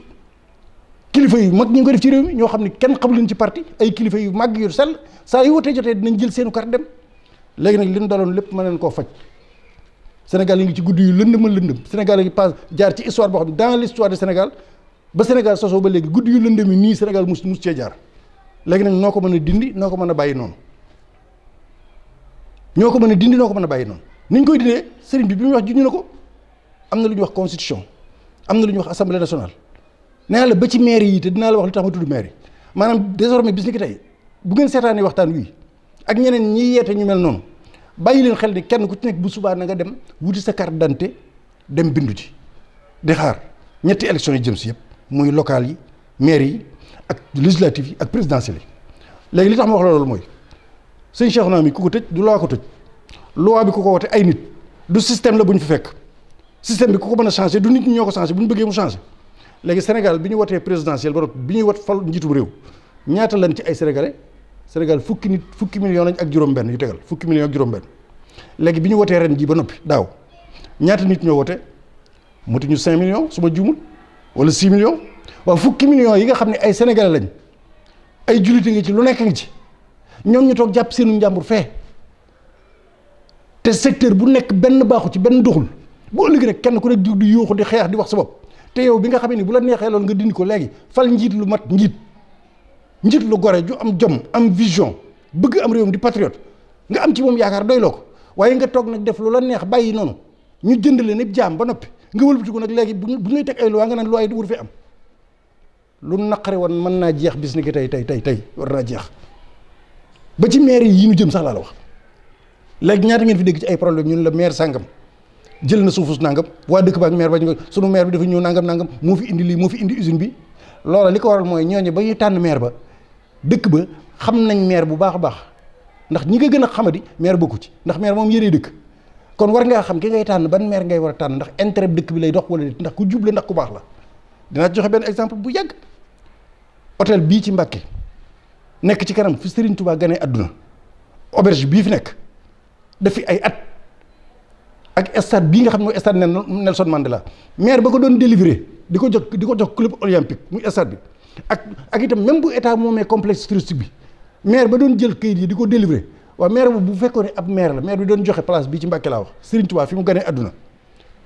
kilifa yu mag ñu ngi ko def ci réew mi ñoo xam ne kenn xamu leen ci parti ay kilifa yu mag yu sell saa yu wote jotee dinañ jël seenu carte dem léegi nag li ñu daloon lépp mën leen koo faj Sénégal yi ngi ci guddi yu lëndëm Sénégal yi ngi pas jaar ci histoire boo xam ne dans l'histoire du Sénégal ba Sénégal sosoo ba léegi guddi yu lëndëm yi nii Sénégal mus cee jaar léegi nag noo ko mën a dindi noo ko mën a bàyyi noonu ñoo ko mën a dindi noo ko mën a bàyyi noonu ni ñu koy dindee sëriñ bi muy wax juñu na ko am na lu ñuy wax constitution am na lu ñuy wax assemblée nationale nee la ba ci maire yi te dinaa la wax li tax ma tudd maire yi maanaam désormais bis ni ki tey bu ngeen seetaanee waxtaan wii ak ñeneen ñi yeete ñu mel noonu bàyyi leen xel ni kenn ku ci nekk bu subaa na nga dem wuti sa carte d'identité dem bindu ji di xaar ñetti élection yi jëm si yëpp muy local yi maire yi ak législative yi ak présidentielle yi léegi li tax ma wax loolu mooy sëñ Cheikhouna mi ku ko tëj du loi ko tëj loi bi ku ko wote ay nit du système la bu ñu fi fekk système bi ku ko mën a changé du nit ñi ñoo ko changé bu ñu bëggee mu changé léegi Sénégal bi ñu wotee présidentielle ba bi ñuy wot fal njiitum réew ñaata lañ ci ay Sénégal fukki millions lañ ak juróom-benn yu tegal fukki millions ak juróom-benn léegi bi ñu wotee ren ji ba noppi daaw ñaata nit ñoo wote motuñu 5 millions su ma juumul wala 6 millions waaw fukki millions yi nga xam ne ay sénégalais lañ ay julliti ngi ci lu nekk ngi ci ñoom ñu toog jàpp seenu njàmbur fee te secteur bu nekk benn baaxu ci benn doxul bu ëllëgee rek kenn ku nekk di yuuxu di xeex di wax sa bopp te yow bi nga xamee ni bu la neexee loolu nga dindi ko léegi fal njiit lu mat njiit lu gore ju am jom am vision bëgg am réewam di patriote nga am ci moom yaakaar doyloo ko waaye nga toog nag def lu la neex bàyyi noonu ñu jënd leen yëpp jaam ba noppi nga wëlbatiku nag léegi bu ñu lay teg ay loi nga naan loi yi du wur fi am lu naqari woon mën naa jeex bis ni ki tey war naa jeex ba ci maire yi ñu jëm sax laa la wax léegi ñaata ngeen fi dégg ci ay problème ñun la maire sàngam jël na suufus nangam waa dëkk ba ak maire ba ñu ko sunu maire bi dafa ñëw nangam moo fi indi lii moo fi indi usine bi loola li ko waral mooy ñooñu ba ñuy tànn maire ba dëkk ba xam nañ maire bu baax a baax ndax ñi nga gën a xamadi maire bokku ci ndax maire moom yëree dëkk kon war ngaa xam ki ngay tànn ban maire ngay war a tànn ndax intérêt dëkk bi lay dox wala ndax ku juble ndax ku baax la dinaa joxe benn exemple bu yàgg hôtel bii ci Mbàkke nekk ci kanam fi Serigne Touba ganee àdduna auberge bii fi nekk daf fi ay at ak stade bii nga xam ne mooy stade Nelson Mandela maire ba ko doon délivrer di ko jox club olympique muy stade bi ak itam même bu état moomee complexe touristique bi maire ba doon jël kayit yi di ko délivrer waaw maire boobu bu fekkoon ne ab maire la maire bi doon joxe place bii ci Mbàkke laa wax Serigne Touba fi mu gënee àdduna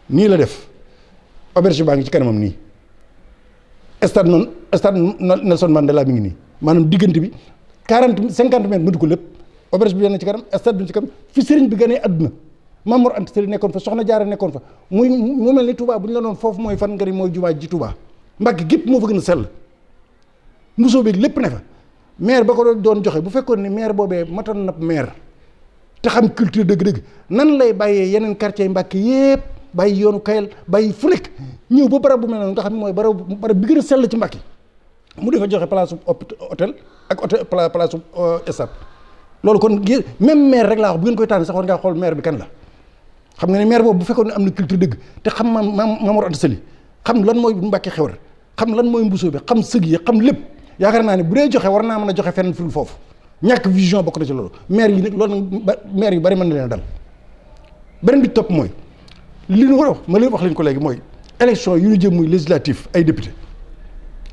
nii la def auberge baa ngi ci kanamam nii stade Nelson Mandela mi ngi nii maanaam diggante bi 50 mètres mënu ko lépp auberge bi yenn ci kanam stade bi ci kanam fi Serigne bi gënee àdduna Maam Mor Anta Sali nekkoon fa Soxna Jaara nekkoon fa mu mel ni Touba bu ñu la noon foofu mooy fan nga ni mooy jumaa ji Touba Mbàkke gépp moo fa gën a sell mbusoo beeg lépp ne fa maire ba ko doon joxe bu fekkoon ne maire boobee matoon na maire te xam culture dëgg-dëgg nan lay bàyyee yeneen quartier Mbàkke yépp bàyyi yoonu Kayel bàyyi fu nekk ñëw ba barab bu mel noonu nga xam ne mooy barab bi gën a sell ci Mbàkke mu defa joxe place su hôtel ak hôtel place su stade loolu kon même maire rek laa wax bu ngeen koy tànn sax war ngaa xool maire bi kan la xam nga ne maire boobu bu fekkoon ne am na culture dëgg te xam Maam Mor Anta Sali xam lan mooy Mbàkke xewar xam lan mooy mbusoo bi xam sëg yi xam lépp yaakaar naa ne bu dee joxe war naa mën a joxe fenn fil foofu ñàkk vision bokk na ci loolu maire yi nag loolu nag maire yu bari mën na leen a dal beneen bi topp mooy li ñu war a wax ma leen wax leen ko léegi mooy élection yu ñu jëm muy législatif ay député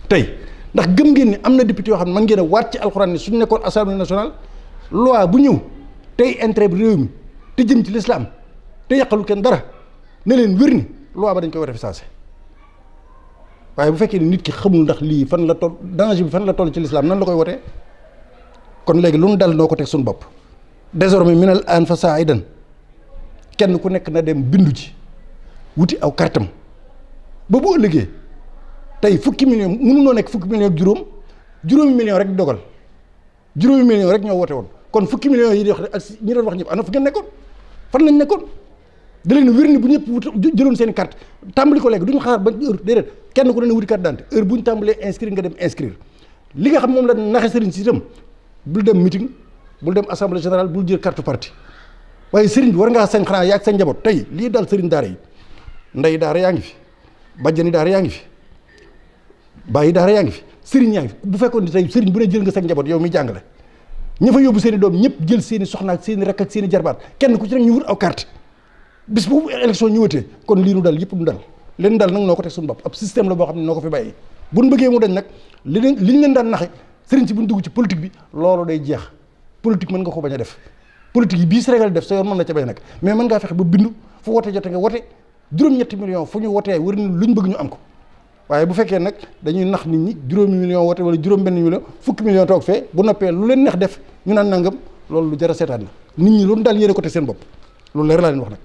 tey ndax gëm ngeen ni am na député yoo xam ne mën ngeen a waat ci alxuraan ne suñu nekkoon assemblée nationale loi bu ñëw tey intérêt bi réew mi te jëm ci l'islam te yàqalu kenn dara ne leen wér ni loi ba dañ koy war a fi saase waaye bu fekkee ni nit ki xamul ndax lii fan la toll danger bi fan la toll ci l'islam nan la koy wotee kon léegi lu nu dal noo ko teg suñu bopp désormais minal an fa saa idan kenn ku nekk na dem bindu ci wuti aw kartam ba bu ëllëgee tey fukki million mënunoo nekk fukki million ak juróomi million rek di dogal juróomi million rek ñoo woote woon kon fukki millions yi di wax ak ñi doon wax ñëpp ana fu ngeen nekkoon fan lañ nekkoon da leen wér ni bu ñëpp jëloon seen i carte tàmbali ko léegi duñu xaar ba heure déedéet kenn ku ne wuti carte d'identité heure bu ñu tàmbalee inscrire nga dem inscrire li nga xam moom la naxe sëriñ si itam bul dem meeting bul dem assemblée générale bul jël carte parti waaye sëriñ bi war ngaa sañ xanaa yaa ak sa njaboot tey lii dal sëriñ daara yi ndey daara yaa ngi fi bàjjani daara yaa ngi fi bàyyi daara yaa ngi fi sëriñ yaa ngi fi bu fekkoon ni tey sëriñ bu ne jël nga sa njaboot yow mi jàngale ña fa yóbbu seen i doom ñëpp jël seen i soxna ak seen i rakk ak seen i jarbaat kenn ku ci rek ñu wut aw carte bis bu élection ñëwatee kon lii nu dal yëpp nu dal leen dal nag noo ko teg suñu bopp ab système la boo xam ne noo ko fi bàyyi buñ bëggee mu dañ nag liñ leen daan naxe sëriñ si buñ dugg ci politique bi loolu day jeex politique mën nga ko bañ a def politique yi bii Sénégal def sa yoon mën na ca bay nag mais mën ngaa fexe ba bindu fu wote jote nga wote juróom-ñetti millions fu ñu wotee wër ni luñ bëgg ñu am ko waaye bu fekkee nag dañuy nax nit ñi juróomi million wote wala juróom benn million fukki million toog fee bu noppee lu leen neex def ñu naan nangam loolu lu jar a seetaan la nit ñi loolu daal yéene ko teg seen bopp loolu leer laa leen wax nag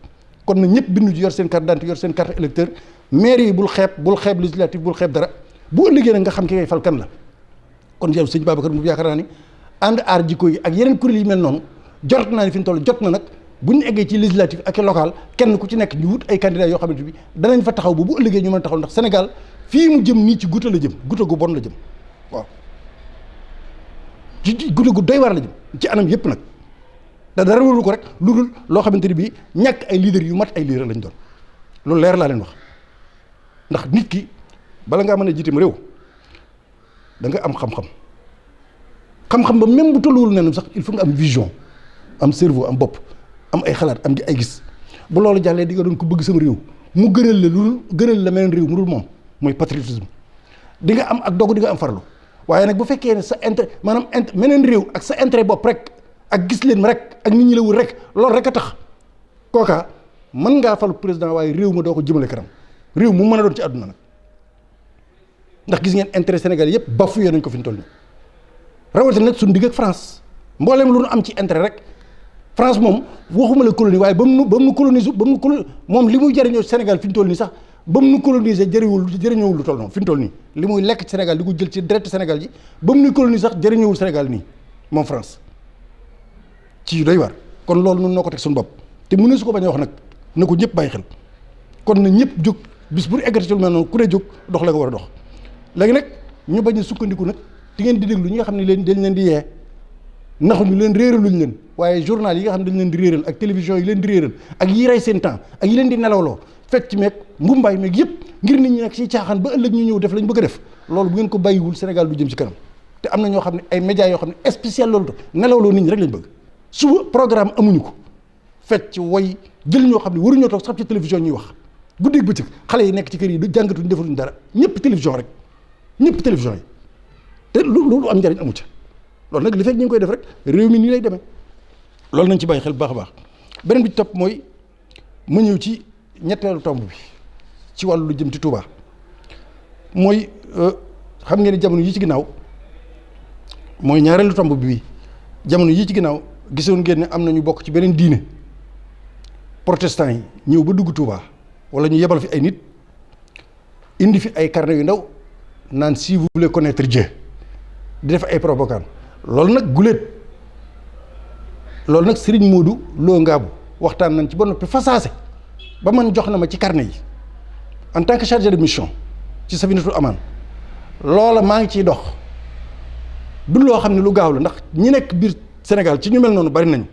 kon na ñëpp bindu ci yor seen carte d'identité yor seen carte électeur maire yi bul xeeb législative bul xeeb dara bu ëllëgee nag nga xam ki ngay fal kan la kon yow sëñ Babacar mu yaakaar naa ni ànd aar jikko yi ak yeneen kuréel yi mel noonu jot naa ni fi ñu toll jot na nag bu ñu eggee ci législative ak local kenn ku ci nekk ñu wut ay candidats yoo xamante bi danañ fa taxaw bu ëllëgee ñu mën a taxaw ndax Sénégal fii mu jëm nii ci guta la jëm guta gu bon la jëm waaw ci guta gu doy waar la jëm ci anam yëpp nag da dara waru ko rek lu dul loo xamante ni bii ñàkk ay leader yu mat ay leader lañ doon loolu leer laa leen wax ndax nit ki bala ngaa mën a jiitam réew da nga am xam-xam ba même bu tolluwul nenam sax il faut nga am vision am cerveau am bopp am ay xalaat am ay gis bu loolu jàllee di nga doon ko bëgg sama réew mu gënal la meneen réew mu dul moom mooy patriotisme di nga am ak dogu di nga am farlu waaye nag bu fekkee ne sa intérêt maanaam meneen réew ak sa intérêt bopp rek ak gis leen rek ak nit ñi la wër rek loolu rek a tax kooka mën ngaa falu président waaye réew ma doo ko jëmale kanam réew mu mën a doon ci àdduna nag ndax gis ngeen intérêt Sénégal yëpp bafoué nañ ko fi ñu toll nii rawatina nag suñu digg ak France mbooleem lu nu am ci intérêt rek France moom waxuma la colonie waaye ba mu colonise moom li muy jëriñoo Sénégal fi ñu toll nii sax ba mu nu coloniser jëriñoowul lu toll noonu fi ñu toll nii li muy lekk ci Sénégal di ko jël ci direct Sénégal ji ba mu nu coloniser sax jëriñoowul Sénégal nii moom France ci doy war kon loolu nun noo ko teg suñu bopp te mu ne su ko bañ a wax nag na ko ñëpp bàyyi xel kon na ñëpp jóg bis bu eggati ci lu mel noonu ku ne jóg dox la nga war a dox léegi nag ñu bañ a sukkandiku nag di ngeen di déglu ñi nga xam ne dañ leen di yee naxuñu leen réeraluñ leen waaye journal yi nga xam ne dañ leen di réeral ak télévision yi leen di réeral ak yi rey seen temps ak yi leen di nelawloo fecc meeg mbumbaay meeg yëpp ngir nit ñi nag ci caaxaan ba ëllëg ñu ñëw def lañ bëgg a def loolu bu ngeen ko bàyyiwul Sénégal du jëm ci kanam te am na ñoo xam ne ay médias yoo xam ne spécial loolu to nelawloo nit ñi rek lañ bëgg suba programme amuñu ko fecc way jël ñoo xam ne waruñoo toog sax ci télévision ñuy wax guddeeg bëccëg xale yi nekk ci kër yi du jàngatuñ defaluñ dara ñëpp télévision rek ñëpp télévision yi te lu am njariñ amu ca loolu nag li fekk ñu ngi koy def rek réew mi nii lay demee loolu nañ ci bàyyi xel bu baax a baax beneen bi ci topp mooy ma ñëw ci ñetteelu tomb bi ci wàllu lu jëm ci Touba mooy xam ngeen ni jamono yi ci ginnaaw mooy ñaareelu tomb bi jamono yii ci ginnaaw gisoon ngeen ne am na ñu bokk ci beneen diine protestant yi ñëw ba dugg Touba wala ñu yebal fi ay nit indi fi ay carnet yu ndaw naan si vous voulez connaître Dieu di def ay propagande loolu nag guléet loolu nag Serigne Modou Lo Ngabou waxtaan nañ ci ba noppi fasaase ba man jox na ma ci carnet yi en tant que chargé de mission ci Safinatul Aman loola maa ngi ciy dox du loo xam ne lu gaaw la ndax ñi nekk biir Sénégal ci ñu mel noonu bari nañu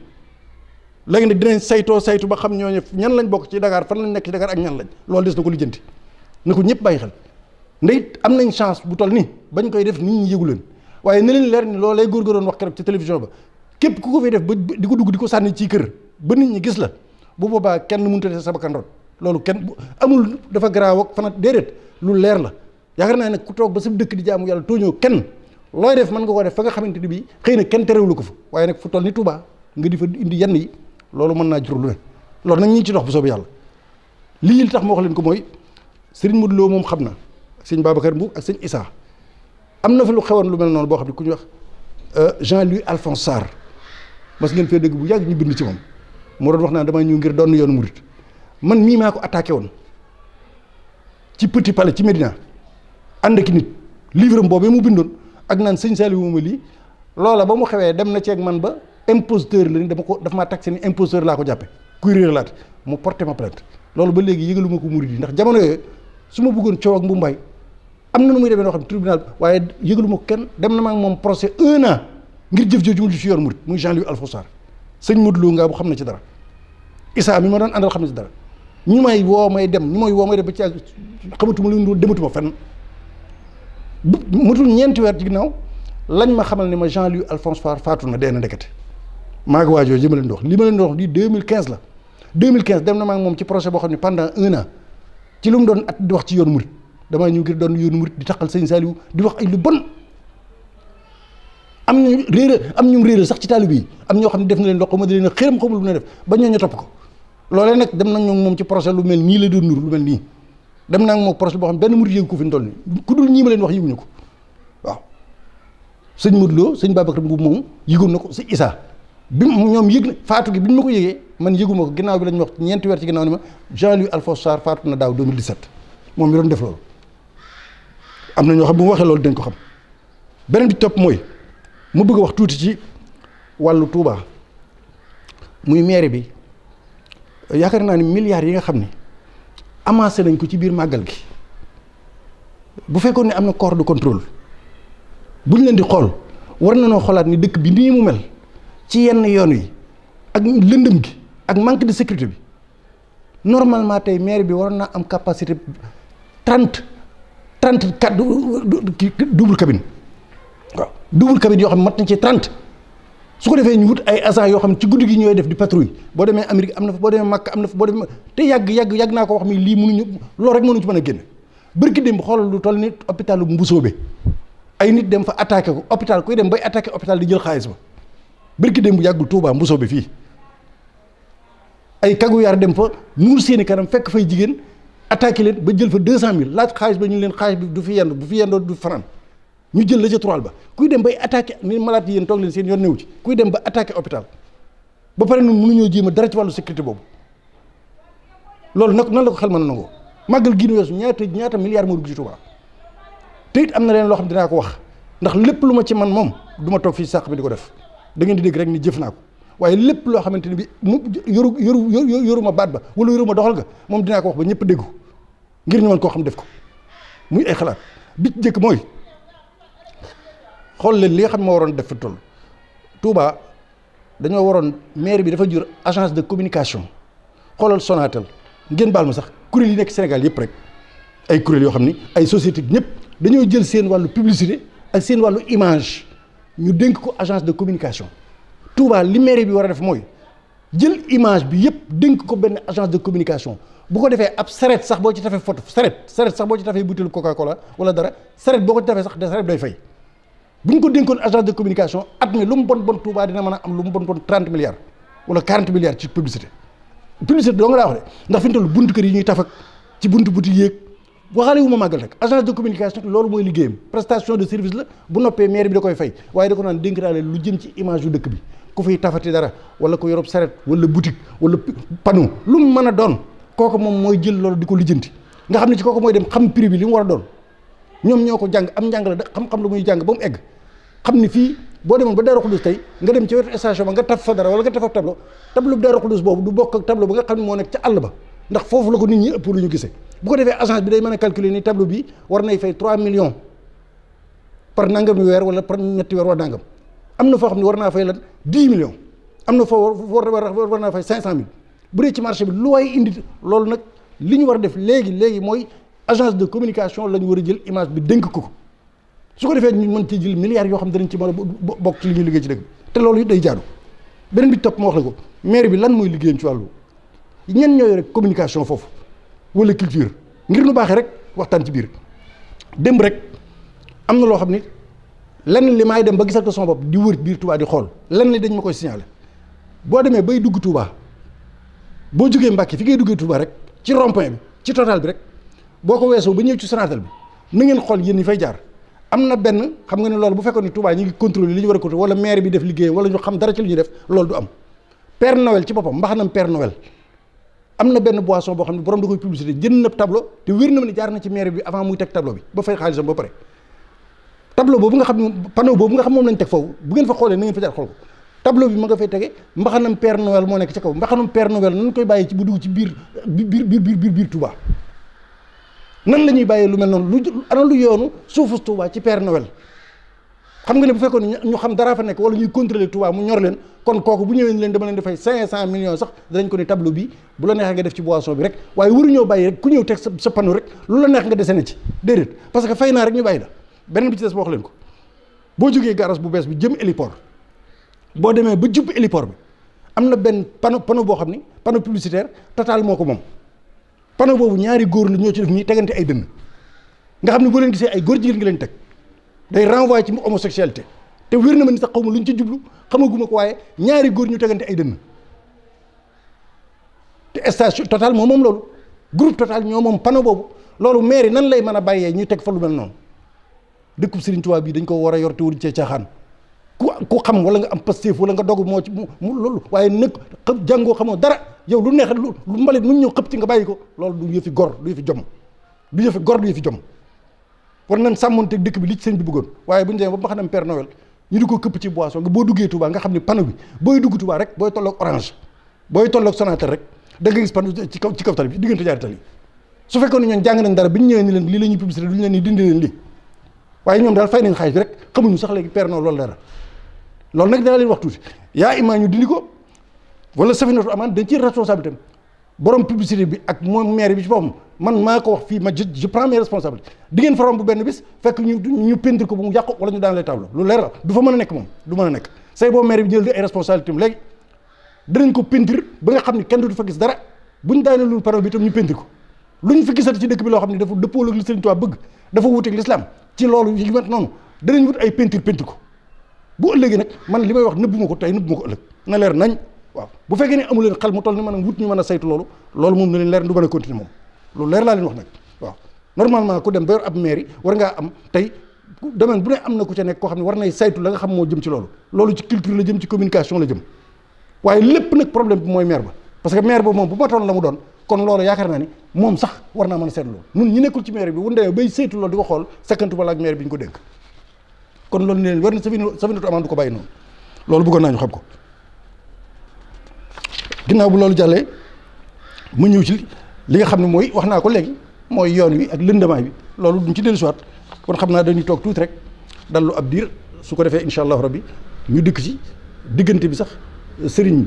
léegi nag dinañ saytu ba xam ñooñu ñan lañ bokk ci Dakar fan lañ nekk ci Dakar ak ñan lañ loolu des na ko lijjanti na ko ñëpp bàyyi xel ndeyit am nañ chance bu toll nii bañ koy def nit ñi yëgu leen waaye ne leen leer ni loolu lay góor doon wax keroog ci télévision ba képp ku ko fay def ba di ko dugg di ko sànni ci kër ba nit ñi gis la bu boobaa kenn mënut a def sa bakkan rot loolu kenn amul dafa garaaw ak fana déedéet lu leer la yaakaar naa nag ku toog ba sa dëkk di jaamu yàlla tooñoo kenn looy def mën nga ko def fa nga xamante ni bii xëy na kenn terewulu ko fa waaye nag fu toll ni Touba nga di fa indi yenn yi loolu mën naa jur lu ne loolu nag ñi ngi ci dox bu soobee yàlla lii li tax ma wax leen ko mooy Serigne Modou Lo moom xam na sëñ Babacar Mbour ak sëñ Issa am na fa lu xewoon lu mel noonu boo xam ne ku ñuy wax Jean-Louis Alphonse Sarr mas ngeen fee dégg bu yàgg ñu bind ci moom moo doon wax naa dama ñëw ngir doon yoonu murit man mii maa ko attaqué woon ci Petit Palais ci Médina ànd ak nit livre am boobee mu bindoon ak naan sëñ Saliou mooma lii loola ba mu xewee dem na ceeg man ba imposteur la ni dafa maa taxé ni imposteur laa ko jàppe kuy réer laat mu porté ma plainte loolu ba léegi yëgalu ma ko murit yi ndax jamono yooyu su ma bëggoon coow ak mbumbaay am na nu muy demee noo xam ne tribunal waaye yëgalu ma ko kenn dem na ma ak moom procès 1 an ngir jëf jooju mu ci yoon murit muy Jean-Louis Alphonse Sarr sëñ Modou Lo Ngabou xam na ci dara Issa mi ma doon àndal xam na ci dara ñu may woo may dem ba ci ak xamatuma lu ñu dematuma fenn mutul ñeenti weer ci ginnaaw lañ ma xamal ne ma Jean-Louis Alphonse Sarr faatu na dee na ndekete maa ngi waajoo ji ma leen di wax li ma leen di wax lii 2015 la 2015 dem na ma ak moom ci projet boo xam ne pendant 1 an ci lu mu doon at di wax ci yoonu murit damaa ñëw ngir doon yoonu murit di taxal sëñ Saliou di wax ay lu bon am ñu réer sax ci taalibe yi am ñoo xam ne def na leen loxo ma di leen xëram xamul lu ne def ba ñoo ñu topp ko loolee nag dem nañ moom ci projet lu mel nii la doon nur lu mel nii dem naa moom projet boo xam ne benn murit yëgu ko fi mu toll nii ku dul ñii ma leen wax yëguñu ko waaw sëñ Modou Lo sëñ Babacar Mbour moom yëgoon na ko sëñ Issa bi ñoom yëg na faatu gi bi ñu ma ko yëgee man yëguma ko ginnaaw bi lañ wax ñeenti weer ci ginnaaw ni ma Jean-Louis Alphonse Sarr faatu na daaw 2017 moom mi doon def loolu am na ñoo xam bu mu waxee loolu dañ ko xam beneen bi topp mooy mu bëgg a wax tuuti ci wàllu Touba muy maire bi yaakaar naa ni milliards yi nga xam ni amassé nañ ko ci biir màggal gi bu fekkoon ne am na corps de contrôle bu ñu leen di xool war na noo xoolaat ni dëkk bi nii mu mel ci yenn yoon yi ak lëndëm gi ak manque de sécurité bi normalement tey maire bi waroon naa am capacité 34 double cabine waaw double cabine yoo xam ne mat nañ ci 30 su ko defee ñu wut ay agents yoo xam ne ci guddi gi ñooy def di patrouille boo demee Amérique am na fa boo demee Makka am na fa boo demee te yàgg naa ko wax mi lii mënuñu loolu rek mënuñu ci mën a génn bërki démb xoolal lu toll ni hôpitalu Mbusoobe ay nit dem fa attaqué ko hôpital kuy dem bay attaqué hôpital di jël xaalis ba bërki démb yàggul Touba Mbusoobe fii ay kagu yaar dem fa muur seeni kanam fekk fay jigéen attaqué leen ba jël fa 200000 laaj xaalis ba ñu leen xaalis bi du fi yendu bu fi yendoo du fanaan ñu jël la ca toile ba kuy dem bay attaqué ni malade yi yéen toog leen seen yoon newu ci kuy dem ba attaqué hôpital ba pare ñun mënuñoo jéem a dara ci wàllu sécurité boobu loolu nag nan la ko xel mën a nangoo màggal gi nu weesu ñaata milliards moo dugg ci Touba te it am na leen loo xam dinaa ko wax ndax lépp lu ma ci man moom du ma toog fii sàq bi di ko def da ngeen di dégg rek ni jëf naa ko waaye lépp loo xamante ni bi mu yoruma baat ba wala yoruma doxal nga moom dinaa ko wax ba ñëpp déggu ngir ñu mën koo xam def ko muy ay xalaat bi ci njëkk mooy xool leen li nga xam moo waroon def fa toll Touba dañoo waroon maire bi dafa jur agence de communication xoolal Sonatel ngeen baal ma sax kuréel yi nekk Sénégal yëpp rek ay kuréel yoo xam ni ay société ñëpp dañoo jël seen wàllu publicité ak seen wàllu image ñu dénk ko agence de communication Touba li maire bi war a def mooy jël image bi yëpp dénk ko benn agence de communication bu ko defee ab saret sax boo ci tafee photo saret sax boo ci tafee butéelu Coca-Cola wala dara saret boo ko ci tafee sax de saret day fay bu ñu ko dénkoon agence de communication at mi lu mu bon bon Touba dina mën a am lu mu bon bon 30 milliards wala 40 milliards ci publicité doo nga daa wax de ndax fi ñu toll buntu kër yi ñuy tafak ci buntu boutique yéeg waxaale wu ma màggal rek agence de communication loolu mooy liggéeyam prestation de service la bu noppee maire bi da koy fay waaye da ko naan dénk naa leen lu jëm ci image yu dëkk bi ku fiy tafati dara wala ko yorob saret wala boutique wala panneau lu mu mën a doon kooku moom mooy jël loolu di ko lijjanti nga xam ne ci kooku mooy dem xam prix bi li mu war a doon ñoom ñoo ko jàng am njàng la xam-xam la muy jàng ba mu egg xam ni fii boo demoon ba Daaru Xuddus tey nga dem ci wetu station ba nga taf fa dara wala nga taf fa tableau bi Daaru Xuddus boobu du bokk ak tableau ba nga xam ne moo nekk ca àll ba ndax foofu la ko nit ñi ëpp lu ñu gisee bu ko defee agence bi day mën a calculer ni tableau bi war nay fay 3 millions par nangami weer wala par ñetti weer wala nangam am na foo xam ne war naa fay lan 10 millions am na foo war naa fay 500 000 bu dee ci marché bi lu waay indi loolu nag li ñu war a def léegi mooy agence de communication la ñu war a jël image bi dénk ko su ko defee ñu mën ci jël milliards yoo xam ne danañ ci mën a bokk ci li ñuy liggéey ci dëkk bi te loolu it day jaadu beneen bi topp ma wax la ko maire bi lan mooy liggéeyam ci wàllu ñen ñooy rek communication foofu wala culture ngir nu baaxee rek waxtaan ci biir démb rek am na loo xam ni lenn li maay dem ba gisal ko sama bopp di wër biir Touba di xool lenn li dañ ma koy signaler boo demee bay dugg Touba boo jógee Mbàkke fi ngay duggee Touba rek ci rond-point bi ci total bi rek boo ko weesoo ba ñëw ci Sonatel bi na ngeen xool yéen ñi fay jaar am na benn xam nga ne loolu bu fekkoon ni Touba ñu ngi contrôler li ñu war a contrôler wala maire bi def liggéeyam wala ñu xam dara ci li ñuy def loolu du am Père Noël ci boppam mbaxanam Père Noël am na benn boisson boo xam ne borom da koy publicité jënd na tableau te wér na ma ni jaar na ci maire bi avant muy teg tableau bi ba fay xaalisam ba pare tableau boobu nga xam ne panneau boobu nga xam moom lañ teg foofu bu ngeen fa xoolee na ngeen fa jaar xool ko tableau bi ma nga fay tege mbaxanam Père Noël moo nekk ci kaw mbaxanam Père Noël nan koy bàyyi ci bu dugg ci biir Touba nan la ñuy bàyyee lu mel noonu ana lu yoonu suufu Touba ci Père Noël xam nga ne bu fekkoon ñu xam dara fa nekk wala ñuy contrôler Touba mu ñor leen kon kooku bu ñëwee ni leen dama leen dafay 500 millions sax danañ ko ne tableau bi bu la neexee nga def ci boisson bi rek waaye waruñoo bàyyi rek ku ñëw teg sa panneau rek lu la neex nga dese na ci déedéet parce que fay naa rek ñu bàyyi la beneen bi ci des ma wax leen ko boo jógee garage bu bees bi jëm héliport boo demee ba jub héliport bi am na benn panneau boo xam ni panneau publicitaire Total moo ko moom panneau boobu ñaari góor la ñoo ci def nii tegante ay dënn nga xam ne boo leen gisee ay góor jigéen ngi leen teg day renvoyer ci homosexualité te wér na ma ni sax xaw ma lu ñu ci jublu xamaguma ko waaye ñaari góor ñu tegante ay dënn te station Total moom loolu groupe Total ñoo moom panneau boobu loolu maire nan lay mën a bàyyee ñu teg fa lu mel noonu dëkkub Serigne Touba bii dañ ko war a yor te wuñ cee caaxaan ku xam wala nga am Pastef wala nga dogg moo ci mu loolu waaye nag jàngoo xamoo dara yow lu neex lu mbalit nu ñëw xëpp ci nga bàyyi ko loolu du yëfi gor du yëfi jom du yëfi gor du yëfi jom war nañ sàmmonte dëkk bi li ci sëñ bi bëggoon waaye bu ñu demee ba xam ne Père Noël ñu di ko këpp ci boisson nga boo duggee Touba nga xam ne panneau bi booy dugg Touba rek booy tolloog Orange booy tolloog Sonatel rek da nga gis panneau ci kaw tali bi diggante ñaari tali su fekkoon ne ñoom jàng nañ dara bi ñu ñëwee ni leen lii la ñuy publicité duñu leen ni dindi leen lii waaye ñoom daal fay nañ xaalis bi rek xamuñu sax léegi Père Noël loolu dara loolu nag dana leen wax tuuti yaa imaa ñu dindi ko wala Safinatoul Aman dañ ci responsabilité borom publicité bi ak moom maire bi ci boppam man maa ko wax fii ma je prends mes responsabilités di ngeen farom bu benn bis fekk ñu peinture ko bu mu yàqu wala ñu daan lay tableau lu leer la du fa mën a nekk moom du mën a nekk say boobu maire bi jël di ay responsabilités am léegi danañ ko peinture ba nga xam ne kenn du fa gis dara buñ daane lu panneau bi itam ñu peinture ko lu ñu fi gisati ci dëkk bi loo xam ne dafa dëppoo ak li Sëriñ Tuubaa bëgg dafa wuuteeg l'islam ci loolu yi met noonu danañ wut ay peinture ko bu ëllëgee nag man li may wax nëbbu ma ko tey nëbbu ma ko ëllëg na leer nañ waaw bu fekkee ne amu leen xel mu toll ni mën a wut ñu mën a saytu loolu moom na leen leer du mën a continuer moom loolu leer laa leen wax nag waaw normalement ku dem ba yor ab mairie war ngaa am tey domaine bu ne am na ku ca nekk koo xam ne war nay saytu la nga xam moo jëm ci loolu ci culture la jëm ci communication la jëm waaye lépp nag problème bi mooy maire ba parce que maire ba moom bu matoon la mu doon kon loolu yaakaar naa ni moom sax war naa mën a seetlu loolu ñun ñi nekkul ci maire bi bu ndemee bay saytu loolu di ko xool sakkantu bala ak maire bi ñu ko dénk kon loolu ne leen war na Safinatoul Aman du ko bàyyi noonu loolu bëggoon naa ñu xam ko ginnaaw bu loolu jàllee mu ñëw ci li nga xam ne mooy wax naa ko léegi mooy yoon wi ak lëndamaay bi loolu duñ ci dellusiwaat kon xam naa dañuy toog tuuti rek dallu ab diir su ko defee incha allahu rabbi ñu dikk ci diggante bi sax sëriñ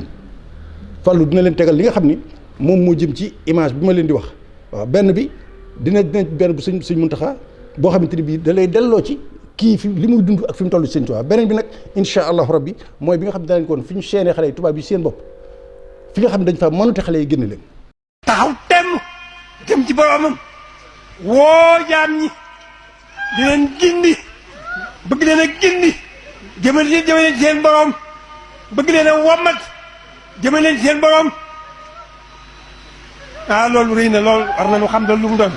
Fallou dina leen tegal li nga xam ni moom moo jëm ci image bi ma leen di wax waaw benn bi dina benn bu sëñ Muntaxa boo xamante ni bii da lay delloo ci kii fi li muy dund ak fi mu toll ci seen Tuubaa beneen bi nag incha allahu rabbi mooy bi nga xam ne daa leen ko woon fi ñu seenee xale yi tubaab bi seen bopp fi nga xam ne dañ fa mënute xale yi génn leen. taxaw temm jëm ci boromam woo jaam ñi di leen gindi bëgg leen a gindi jëmale leen seen borom bëgg leen a wommat jëmale leen seen borom loolu rëy na loolu war nañu xam loolu lu mu doon.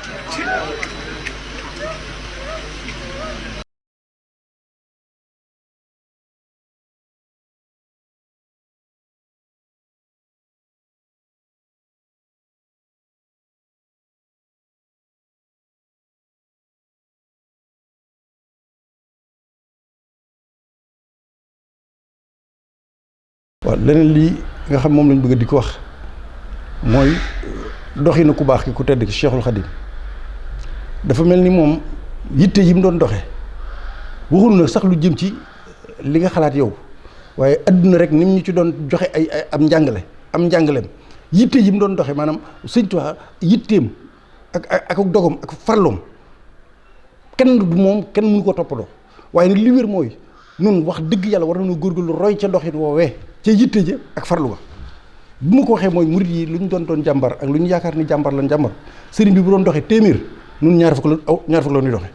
waaw leneen lii nga xam moom lañ bëgg di ko wax mooy doxi na ku baax ki ku tedd ki Cheikhul Khadim dafa mel ni moom yitte yi mu doon doxe waxul na sax lu jëm ci li nga xalaat yow waaye adduna rek ni mu ñu ci doon joxe ay am njàngaleem yitte yi mu doon doxe maanaam Sëñ Tuubaa yitteem ak dogom ak farloom kenn du moom kenn mënu ko toppandoo waaye nag li wér mooy nun wax dëgg yàlla war nañu góorgóorlu roy ca doxit woowee ca yitte ja ak farlu ga bu ma ko waxee mooy murit yi lu ñu doon jàmbar ak lu ñu yaakaar ni jàmbar lan jàmbar sëriñ bi bu doon doxee téeméer nun ñaar fukk la ñuy doxe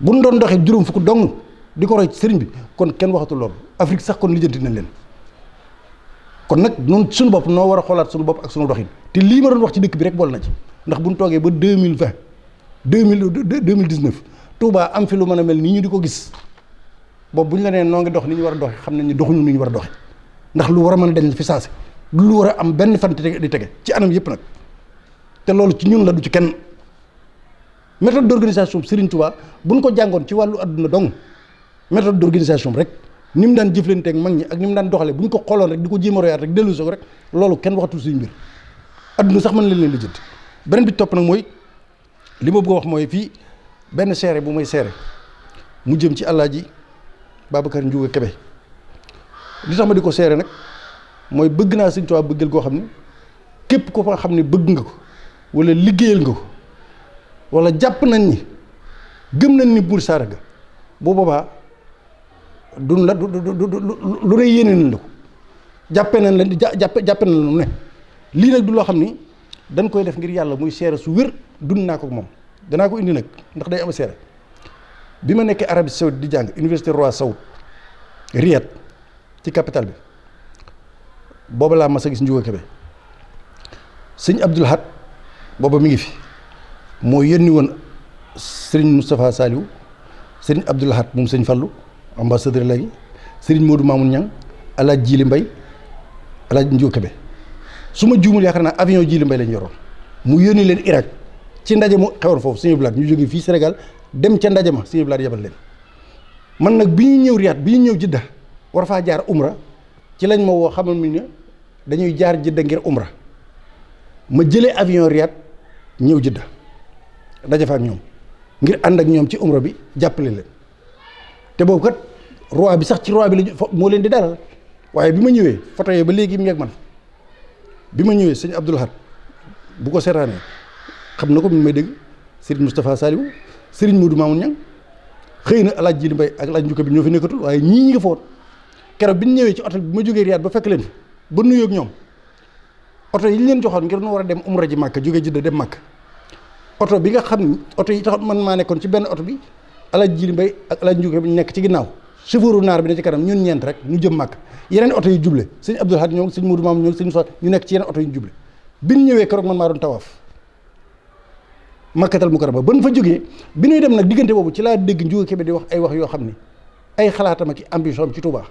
bu ñu doon doxee juróom fukk dong di ko roy ci sëriñ bi kon kenn waxatul loolu Afrique sax kon lijjanti nañ leen kon nag nun suñu bopp noo war a xoolaat suñu bopp ak suñu doxin te lii ma doon wax ci dëkk bi rek bool na ci ndax bu ñu toogee ba 2019 Touba am fi lu mën a mel nii ñu di ko gis boobu bu ñu la nee noo ngi dox ni ñu war a doxe xam nañ ni doxuñu ni ñu war a doxe ndax lu war a mën a dañ fi saase lu war a am benn fan di tege ci anam yëpp nag te loolu ci ñun la du ci kenn méthode d'organisation Serigne Touba bu ñu ko jàngoon ci wàllu adduna dong méthode d'organisation rek ni mu daan jëflanteeg mag ñi ak ni mu daan doxalee bu ñu ko xooloon rek di ko jéem a royaat rek dellu soo rek loolu kenn waxatul suñu mbir adduna sax mën leen lijjanti beneen bi topp nag mooy li ma bëgg a wax mooy fii benn seere bu may seere mu jëm ci Alaaji Babacar Ndiouga Kébé li tax ma di ko seere nag mooy bëgg naa Sëñ Tuubaa bëggal koo xam ne képp ko fa xam ne bëgg nga ko wala liggéeyal nga ko wala jàpp nañ ni gëm nañ ni buur saara ga bu boobaa duñ la lu ne yéene nañ la ko jàppe nañ la lu ne lii nag du loo xam ni dañ koy def ngir yàlla muy seere su wér dund naa ko moom danaa ko indi nag ndax day am seere bi ma nekkee Arabie Saoudite di jàng université Roi Saoud Riyad ci capitale bi booba laa mas a gis Ndiouga Kébé sëñ Abdoul Ahad booba mi ngi fi moo yónni woon sëriñ Moustapha Saliou sëriñ Abdoul Ahad moom sëñ Fallou ambassadeur léegi sëriñ Modou Mamoun Niang alaaj Jili Mbay alaaj Ndiouga Kébé su ma juumul yaakaar naa avion Jili Mbay lañ yoroon mu yónni leen Irak ci ndaje mu xewoon foofu sëñ Blaat ñu jógee fii Sénégal dem ca ndaje ma sëñ Blaat yebal leen man nag bi ñu ñëw Riyad bi ñu ñëw Jidda war faa jaar umra ci lañ ma woo xamal mi ne dañuy jaar Jidda ngir umra ma jëlee avion Riyad ñëw Jidda daje fa ak ñoom ngir ànd ak ñoom ci umra bi jàppale leen te boobu kat roi bi sax ci roi bi la moo leen di dalal waaye bi ma ñëwee photo yi ba léegi mi ngi ak man bi ma ñëwee sëñ Abdoul Ahad bu ko seetaanee xam na ko mi may dégg Serigne Moustapha Saliou Serigne Modou Mamoun Niang xëy na alaaj Jili Mbay ak alaaj Ndiouga bi ñoo fi nekkatul waaye ñii ñi nga fa woon keroog bi ñu ñëwee ci hôtel bi ma jógee Riyad ba fekk leen ba nuyoo ak ñoom oto yi ñu leen joxoon ngir nu war a dem umra ji Màkka jógee Jidda dem Màkka oto bi nga xam oto yi taxoon man maa nekkoon ci benn oto bi alaaj Jili Mbay ak alaaj Ndiouga bi ñu nekk ci ginnaaw chauffeuru naar bi ne ci kanam ñun ñeent rek ñu jëm Màkka yeneen oto yi juble sëñ Abdoul Ahad ñoom sëñ Modou Mamoun ñoom sëñ Moussa ñu nekk ci yeneen oto yi juble bi ñu ñëwee keroog man maa doon tawaaf Makkatal Mukarrama ba nu fa jógee bi ñuy dem nag diggante boobu ci laa dégg Ndiouga Kébé di wax ay wax yoo xam ni ay xalaatam ak ambition am ci Touba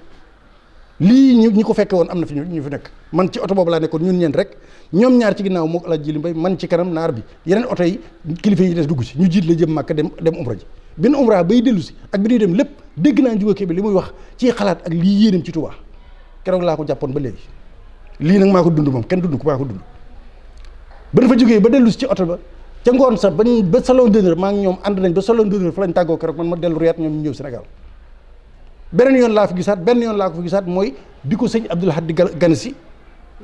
lii ñi ko fekke woon am na fi ñu fi nekk man ci oto boobu laa nekkoon ñun ñeent rek ñoom ñaar ci ginnaaw moo alaaj Jili Mbay man ci kanam naar bi yeneen oto yi kilifa yi des dugg ci ñu jiit la jëm Màkka dem umra ji bin umra bay dellu si ak bi ñuy dem lépp dégg naa Ndiouga Kébé li muy wax ci xalaat ak lii yéenam ci Touba keroog laa ko jàppoon ba léegi lii nag maa ko dund moom kenn dund ko maa ko dund ba dafa jógee ba dellu si ci oto ba ca ngoon sax ba salon d'honneur maa ngi ñoom ànd nañ ba salon d'honneur fa lañ tàggoo keroog man ma dellu Riyad ñoom ñu ñëw Sénégal beneen yoon laa ko fi gisaat mooy bi ko sëñ Abdoul Ahad di gan si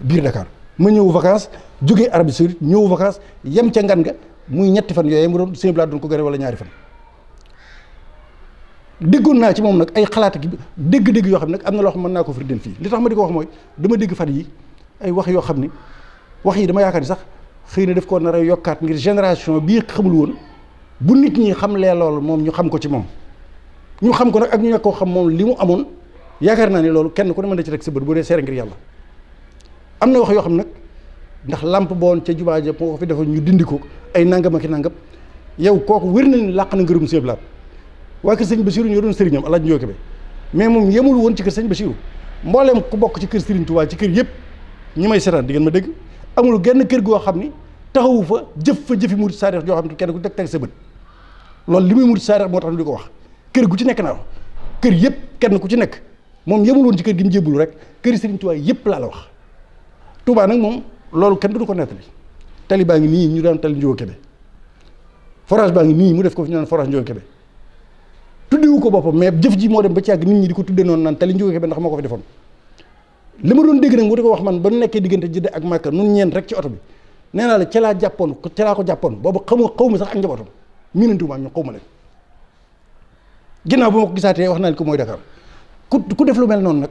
biir Dakar ma ñëw vacances jógee Arabie Saoudite ñëw vacances yem ca ngan nga muy ñetti fan yooyu mu doon sëñ Blaat doon ko gane wala ñaari fan déggoon naa ci moom nag ay xalaat ki dégg-dégg yoo xam ne nag am na loo xam mën naa ko firndeel fii li tax ma di ko wax mooy dama dégg fan yi ay wax yoo xam ni wax yi dama yaakaar ni sax xëy na daf ko nar a yokkaat ngir génération bii xamul woon bu nit ñi xamlee loolu moom ñu xam ko ci moom ñu xam ko nag ak ñu ñàkk koo xam moom li mu amoon yaakaar naa ni loolu kenn ku ne mën na ci rek sa bët bu dee seere ngir yàlla am na wax yoo xam nag ndax lamp boon ca jumaa ja moo ko fi defoon ñu dindi ko ay nangam ak i nangam yow kooku wér na ni làq na ngërëm Sëñ Blaat waa kër sëñ Basiru ñoo doon sëriñam Alaaji Njóoke be mais moom yemul woon ci kër sëñ Basiru mbooleem ku bokk ci kër Sëriñ Tuubaa ci kër yëpp ñi may seetaan di ngeen ma dégg amul genn kër goo xam ni taxawu fa jëf fa jëfi murid saadix joo xam ne kenn ku teg sa bët loolu li muy murid saadix moo tax ñu di ko wax kër gu ci nekk naa kër yëpp kenn ku ci nekk moom yemul woon ci kër gi mu jébbalu rek këri Sëriñ Tuubaa yëpp laa la wax Tuubaa nag moom loolu kenn du ko nettali tali baa ngi nii ñu daan tali Njóoke Kebe forage baa ngi nii mu def ko fi ñu naan forage Njóoke Kebe tuddewu ko boppam mais jëf ji moo dem ba ci àgg nit ñi di ko tudde noonu naan tali Njóoke Kebe ndax moo ko fi defoon li ma doon dégg nag mu di ko wax man ba nekkee diggante Jidda ak Màkka nun ñeent rek ci oto bi nee naa la ca laa ko jàppoon boobu xaw ma sax ak njabootam miinantuwuma ñu xaw ma leen ginnaaw bu ma ko gisaatee wax naa ni ko mooy Dakar ku def lu mel noonu nag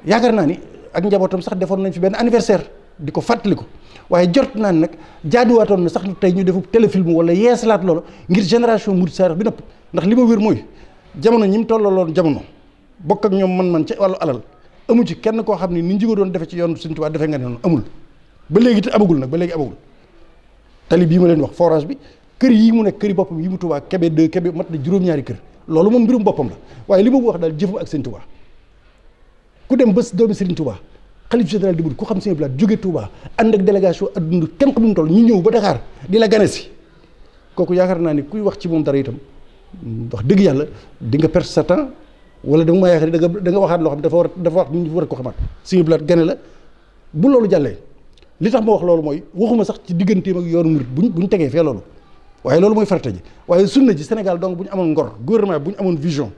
yaakaar naa ni ak njabootam sax defoon nañ fi benn anniversaire di ko fàttali ko waaye jot naa ni nag jaaduwaatoon na sax tey ñu defu téléfilm wala yeesalaat loolu ngir génération murid saadix bi nëpp ndax li ma wér mooy jamono ñi mu tollaloon jamono bokk ak ñoom man ci wàllu alal amu ci kenn koo xam ne ni njigo doon defe ci yoon Sëñ Tuubaa defee nga ne noonu amul ba léegi te amagul nag ba léegi amagul tali bii ma leen wax forage bi kër yi mu nekk këri boppam yi mu Tuubaa Kebe 2 Kebe mat na juróom-ñaari kër loolu moom mbirum boppam la waaye li ma wax daal jëfam ak Sëñ Tuubaa ku dem ba doomi Sëriñ Tuubaa xalif général di bud ku xam Sëñ Blaat jóge Tuubaa ànd ak délégation adduna kenn xam nu mu toll ñu ñëw ba Dakar di la gane si kooku yaakaar naa ni kuy wax ci moom dara itam wax dëgg yàlla di nga perdre sa temps wala da nga maa yaakaar da nga waxaat loo xam dafa wax ñu war ko xamaat Sëñ Blaat gane la bu loolu jàllee li tax ma wax loolu mooy waxuma sax ci digganteem ak yoonu murit buñ tegee fee loolu waaye loolu mooy farata ji waaye sunna ji Sénégal donc bu ñu amoon ngor gouvernement bu ñu amoon vision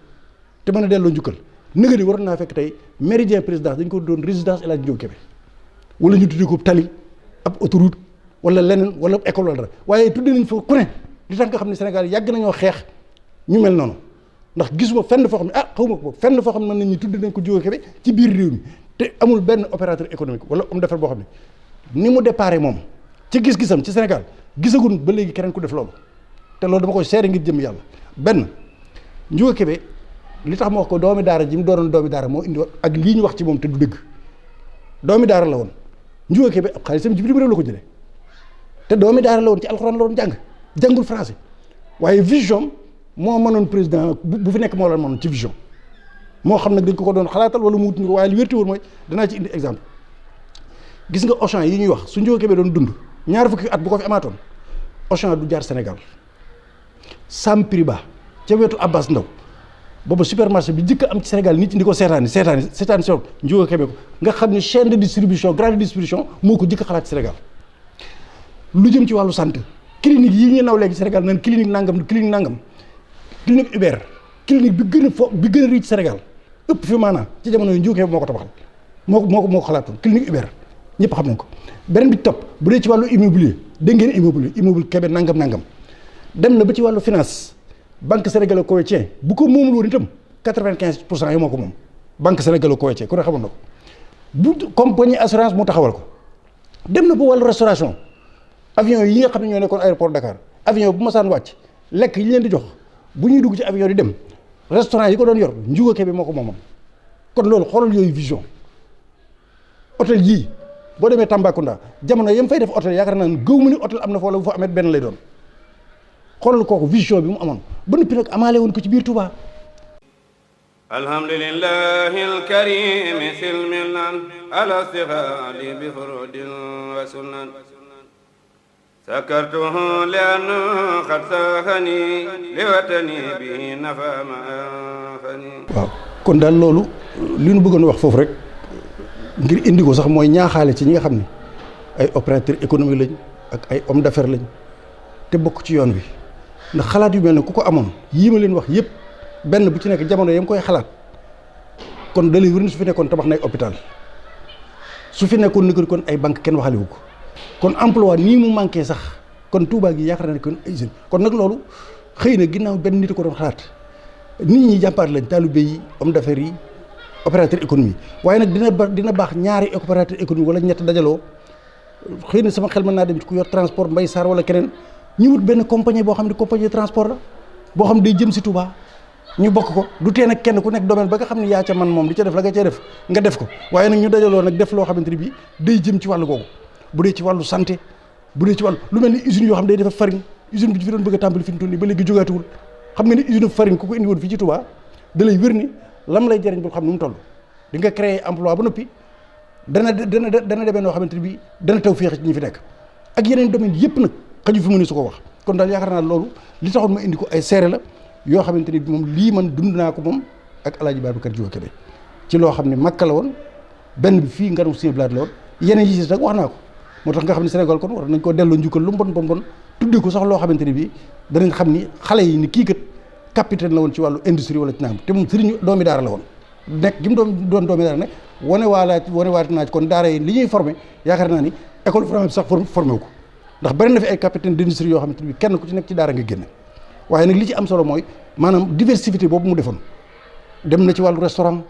te mën a delloo njukkal nëga ni waroon naa fekk tey méridien présidence dañ ko doon résidence El Hadji Njóoke Kebe wala ñu tudde ko tali ab autoroute wala leneen wala école wala dara waaye tudde nañ fa ku ne li tax nga xam ne Sénégal yàgg nañoo xeex ñu mel noonu ndax gisuma fenn foo xam ne xaw ma ko fenn foo xam ne mën nañu tudde nañ ko Njóoke Kebe ci biir réew mi te amul benn opérateur économique wala homme d'affaires boo xam ne ni mu déparé moom ci gis-gisam ci Sénégal gisagun ba léegi keneen ku def loolu te loolu dama koy seere ngir jëm yàlla benn Njóoke Kebe li tax ma wax ko doomi daara ji mu doonoon doomi daara moo indi ak lii ñu wax ci moom te du dëgg doomi daara la woon Njóoke Kebe ab xaalisam ci bitim réew la ko jëlee te doomi daara la woon ci alxuraan la woon jàngul français waaye vision moo mënoon président bu fi nekk moo la mënoon ci vision moo xam nag dañ ko doon xalaatal wala mu wut ñu ko waaye li wérti woon mooy danaa ci indi exemple gis nga Auchan yi ñuy wax su Njóoke Kebe doon dund ñaar fukki at bu ko fi amaatoon Auchan du jaar Sénégal Sam Priba ca wetu Abbas Ndaw booba supermarché bi njëkk am ci Sénégal nit ñi di ko seetaani so Njóoke Kebe ko nga xam ne chaîne de distribution grande distribution moo ko njëkk xalaat ci Sénégal lu jëm ci wàllu santé clinique yi ñu naw léegi Sénégal naan clinique nangam clinique Hubert clinique bi gën a riche Sénégal ëpp fi maanaam ci jamono yi Njóoke Kebe moo ko tabaxal moo ko xalaatoon clinique Hubert ñëpp xam nañ ko beneen bi topp bu dee ci wàllu immobilier dégg ngeen immeuble Kebe nangam dem na ba ci wàllu finance banque sénégalo-koweïtienne bu ko moomul woon itam 95% yi moo ko moom banque sénégalo-koweïtienne ku ne xamoon na ko bu compagnie assurance mu taxawal ko dem na ba wàllu restauration avion yi nga xam ne ñoo nekkoon aéroport Dakar avion bu masaan wàcc lekk yi leen di jox bu ñuy dugg ci avion di dem restaurant yi ko doon yor Njóoke Kebe moo ko moomoon kon loolu xoolal yooyu vision hôtel yii boo demee Tambacounda jamono yam fay def hôtel yaakaar naa ne gëw mu ni hôtel am na fa wala bu fa amee benn lay doon xoolal kooku vision bi mu amoon ba noppi nag amaale woon ko ci biir Touba. alhamdulillahi alkarim silmilan ala stighaali bi furudin wa sunan sakartuhu liannu qad sahani li watani bi nafa ma anfani. waaw kon daal loolu li ñu bëggoon wax foofu rek ngir indi ko sax mooy ñaaxaale ci ñi nga xam ne ay opérateur économique lañ ak ay homme d'affaires lañ te bokk ci yoon wi ndax xalaat yu mel ne ku ko amoon yii ma leen wax yëpp benn bu ci nekk jamono yam koy xalaat kon da lay wér ni su fi nekkoon tabax na ay hôpital su fi nekkoon ni kon ay banque kenn waxalewu ko kon emploi nii mu manqué sax kon Touba gi yaakaar naa ne kon ay jeunes kon nag loolu xëy na ginnaaw benn nit ko doon xalaat nit ñi jàmbaar lañ taalibe yi homme d'affaires yi opérateur économique waaye nag dina baax ñaari opérateur économique wala ñett dajaloo xëy na sama xel mën naa dem ci ku yor transport Mbay Sarr wala keneen ñu wut benn compagnie boo xam ne compagnie de transport la boo xam ne day jëm si Touba ñu bokk ko du tee nag kenn ku nekk domaine ba nga xam ne yaa ca man moom di ca def la nga cay def nga def ko waaye nag ñu dajaloo nag def loo xamante ni bii day jëm ci wàllu googu bu dee ci wàllu santé bu dee ci wàllu lu mel ni usines yoo xam ne day defar farine usine bi fi doon bëgg a tàmbali fi mu toll nii ba léegi jógaatuwul xam nga ni usine farine ku ko indi woon fii ci Touba da lay wér ni lam lay jëriñ bul xam nu mu toll di nga créer emploi ba noppi dana demee noo xamante ni bii dana taw féex ci ñi fi nekk ak yeneen domaine yëpp nag xaju fi mu ne su ko wax kon daal yaakaar naa loolu li taxoon ma indi ko ay seere la yoo xamante ni moom lii man dund naa ko moom ak El Hadj Babacar Diop Kébé ci loo xam ne Makka la woon benn bi fii nganu Sëñ Blaat la woon yeneen yi ci nag wax naa ko moo tax nga xam ne Sénégal kon war nañ koo delloo njukkal lu mu bon tuddee ko sax loo xamante ni bii danañ xam ni xale yi ni kii kat capitaine la woon ci wàllu industrie wala ci naam te moom sëriñu doomi daara la woon nekk gi mu doon doomi daara nag wane waati naa ci kon daara yi li ñuy formé yaakaar naa ni école française sax formé wu ko ndax bari na fi ay capitaine d'industrie yoo xamante ni bii kenn ku ci nekk ci daara nga génne waaye nag li ci am solo mooy maanaam diversité boobu mu defoon dem na ci wàllu restaurant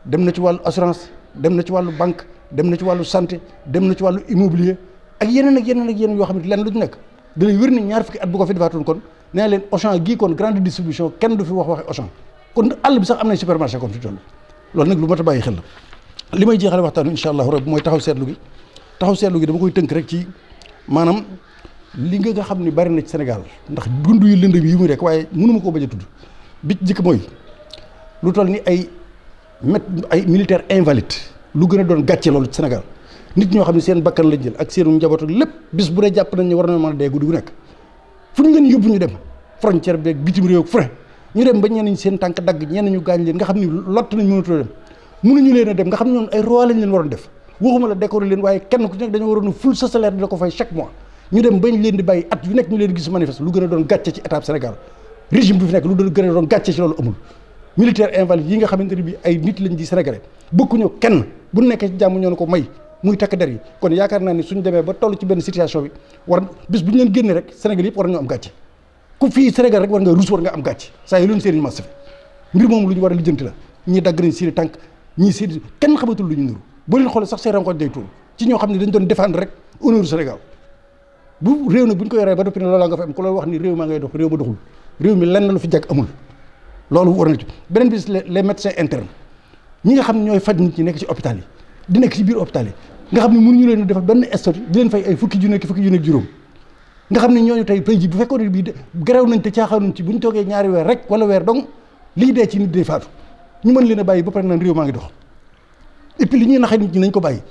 dem na ci wàllu assurance dem na ci wàllu banque dem na ci wàllu santé dem na ci wàllu immobilier ak yeneen yoo xam ne lenn lu ci nekk da lay wér ni ñaar fukki at bu ko fi defaatoon kon nee leen Auchan gii kon grande distribution kenn du fi waxi Auchan kon àll bi sax am nañ supermarché comme fi toll loolu nag lu mat a bàyyi xel la li may jeexale waxtaan incha allahu rabbi mooy taxaw seetlu gi dama koy tënk rek ci maanaam li nga xam ni bari na ci Sénégal ndax dund yu lëndëm yi muy rek waaye mënuma koo bañ a tudd bi ci jëkk mooy lu toll ni ay militaire invalide lu gën a doon gàcce loolu ci Sénégal nit ñoo xam ne seen bakkan lañ jël ak seenu njaboot ak lépp bis bu dee jàpp nañ ne war na mën a dee guddi gu nekk fu ñu leen yóbbu ñu dem frontière beeg bitim réew fu ne ñu dem ba ñenn ñi seen tànk dagg ñenn ñu gaañ leen nga xam ni lott nañ mënatoo dem mënuñu leen a dem nga xam ne ñoom ay roi lañ leen waroon def waxuma la décorer leen waaye kenn ku ci nekk dañoo waroon ful sa salaire di la ko fay chaque mois ñu dem bañ leen di bàyyi at yu nekk ñu leen gis manifeste lu gën a doon gàcce ci état Sénégal régime bi fi nekk lu gën a doon gàcce ci loolu amul militaire invalide yi nga xamante ne bi ay nit lañ di sénégalais bokkuñu kenn bu nekkee ci jàmm ñoo ko may muy takk der yi kon yaakaar naa ni suñ demee ba toll ci benn situation bi war bis bu ñu leen génnee rek Sénégal yëpp war nañoo am gàcce ku fii Sénégal rek war nga rus war nga am gàcce saa yi loolu seen mas fi mbir moom lu ñu war a lijjanti la ñii dagg nañ seeni tànk ñii seeni kenn xamatul lu ñu nuru boo leen xoolee sax seen rankoñ day tuur ci ñoo xam ne dañ doon défendre rek honneur Sénégal bu réew nag bu ñu ko yoree ba noppi ne loolu nga fa am ku loolu wax ni réew maa ngay dox réew ba doxul réew mi lenn lu fi jag amul loolu war na ci beneen bis les médecins internes ñi nga xam ne ñooy faj nit ñi nekk ci hôpital yi di nekk ci biir hôpital yi nga xam ne mënuñu leen defal benn statut di leen fay ay fukki junne ak juróom nga xam ne ñooñu tey ji bu fekkoon ne bii garaw nañ te caaxaanuñ ci bu ñu toogee ñaari weer rek wala weer dong lii dee ci nit day faatu ñu mën leen a bàyyi ba pare naan réew maa ngi dox et puis li ñuy naxee nit ñi nañ ko bàyyi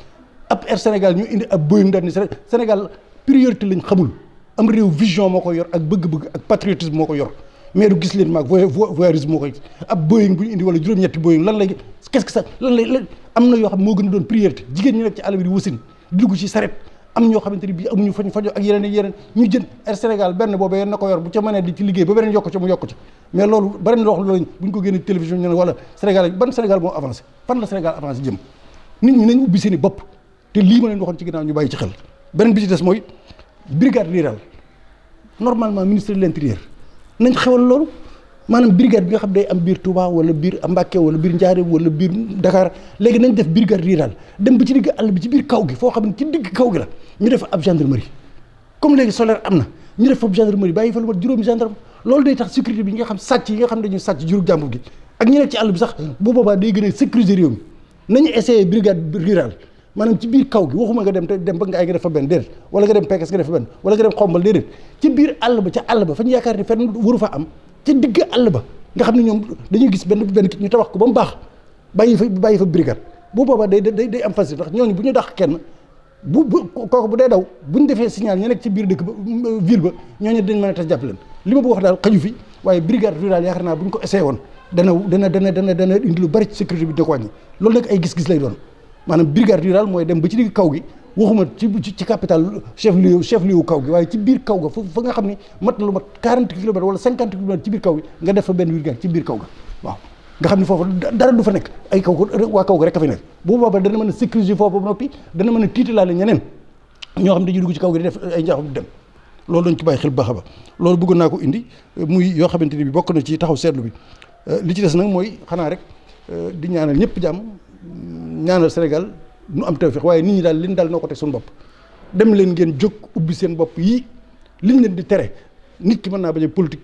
ab Air Sénégal ñu indi ab Boeing daal ni Sénégal priorité lañ xamul am réew vision moo ko yor ak bëgg-bëgg ak patriotisme moo ko yor mais du gis leen maag voyeurisme moo koy ab Boeing bu ñu indi wala juróom-ñetti Boeing lan lay qu'est-ce que ça lan lay am na yoo xam moo gën a doon priorité jigéen ñi nekk ci àll bi di wasin di dugg ci saret am ñoo xamante ni bii amuñu fajo ak yeneen ñu jën Air Sénégal benn boobee na ko yor bu ca mënee di ci liggéey ba beneen yokku ca mu yokku ca mais loolu bari na loo xam loolu bu ñu ko génnee télévision ñu ne wala Sénégal ban Sénégal moo avancé fan la Sénégal avancé jëm nit ñi nañ ubbi seen i bopp te lii ma leen waxoon ci ginnaaw ñu bàyyi ci xel beneen bi ci des mooy brigade rurale normalement ministre de l'intérieur nañ xewal loolu maanaam brigade bi nga xam day am biir Touba wala biir Mbacké wala biir Ndiarème wala biir Dakar léegi nañ def brigade rurale dem ba ci digg àll bi ci biir kaw gi foo xam ne ci digg kaw gi la ñu def ab gendarmerie comme léegi solaire am na ñu def ab gendarmerie bàyyi fa lu mat juróomi gendarme loolu day tax sécurité bi nga xam sàcc yi nga xam dañuy sàcc jurug jàmbur gi ak ñu nekk ci àll bi sax bu boobaa day gën a sécuriser réew mi nañu essayé brigade rurale maanaam ci biir kaw gi waxuma nga dem ba nga ay nga def fa benn déedéet wala nga dem Pekes nga def fa benn wala nga dem Xombal déedéet ci biir àll ba ca àll ba fa ñu yaakaar ni fenn waru fa am ca digg àll ba nga xam ne ñoom dañuy gis benn kit ñu tabax ko ba mu baax bàyyi fa brigade bu boobaa day am facile ndax ñooñu bu ñu dàq kenn bu kooku bu dee daw bu ñu defee signal ñu nekk ci biir dëkk ba ville ba ñooñu dañ mën a tas jàpp leen li ma bëgg wax daal xaju fi waaye brigade rurale yaakaar naa bu ñu ko essayé woon dana indi lu bari ci sécurité bi da ko wàññi loolu nag ay gis-gis lay doon maanaam brigade rurale mooy dem ba ci digg kaw gi waxuma ci capital chef lieu kaw gi waaye ci biir kaw ga fa nga xam ni mat na lu mat 40 kilomètres wala 50 kilomètres ci biir kaw gi nga def fa benn brigade ci biir kaw ga waaw nga xam ni foofu dara du fa nekk ay kaw waa kaw ga rek a fa nekk bu boobaa dana mën a sécuriser foofu ba noppi dana mën a tiitalaale ñeneen ñoo xam ne dañuy dugg ci kaw gi di def ay njaaxum dem loolu dañ ci bàyyi xel bu baax a baax loolu bëggoon naa ko indi muy yoo xamante ni bi bokk na ci taxaw seetlu bi li ci des nag mooy xanaa rek di ñaanal ñëpp jàmm ñaanal Sénégal nu am tawfeex waaye nit ñi daal liñ daal noo ko teg suñu bopp dem leen ngeen jóg ubbi seen bopp yi liñ leen di tere nit ki mën naa bañ a politique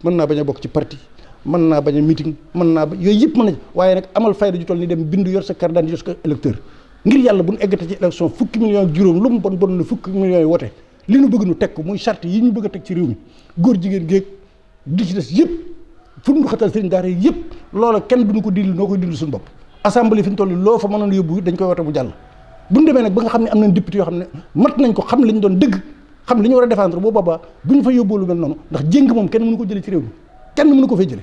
mën naa bañ a bokk ci parti mën naa bañ a meeting mën naa ba yooyu yëpp mën na waaye nag amal fayda ju toll ni dem bindu yor sa carte d'identité yor sa électeur ngir yàlla bu ñu eggate ci élection fukki millions ak juróom lu mu bon bon la fukki millions yi wote li ñu bëgg nu teg ko muy charte yi ñu bëgg a teg ci réew mi góor jigéen géeg di ci des yëpp fu mu xatal sëriñ daara yëpp loola kenn duñu ko dindi noo koy dindi suñu bopp assemblée fi ñu toll loo fa mënoon yóbbu dañ koy wote bu jàll bu ñu demee nag ba nga xam ne am nañ député yoo xam ne mat nañ ko xam li ñu doon dëgg xam li ñu war a défendre boo boobaa bu ñu fa yóbboo lu mel noonu ndax jéng moom kenn mënu ko jëlee ci réew mi kenn mënu ko fay jële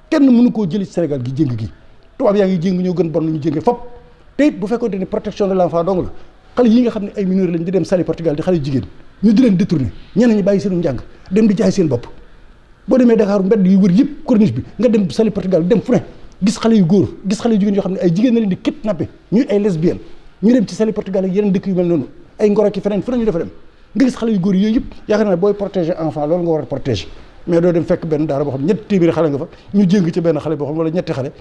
kenn mënu koo jëlee ci Sénégal gi jéng gi tubaab yaa ngi jéng ñoo gën bon lu ñu jéngee fop te it bu fekkoon ne protection de l'enfant dong la xale yi nga xam ne ay mineurs lañ di dem Saly Portugal di xale jigéen ñu di leen détourné ñeneen ñi bàyyi seenu njàng dem di jaay seen bopp boo demee Dakar mbedd yu wër yëpp corniche bi nga dem Saly Portugal dem fu ne gis xale yu góor gis xale yu jigéen yoo xam ne ay jigéen na leen di kidnappé ñuy ay lesbiennes ñu dem ci Saly Portugal ak yeneen dëkk yu mel noonu ay Ngor ak feneen fu ne ñu defa dem nga gis xale yu góor yooyu yëpp yaakaar naa booy protéger enfant loolu nga war a protéger mais doo dem fekk benn daara boo xam ñetti téeméeri xale nga fa ñu jéng ci benn xale boo xam wala ñetti xale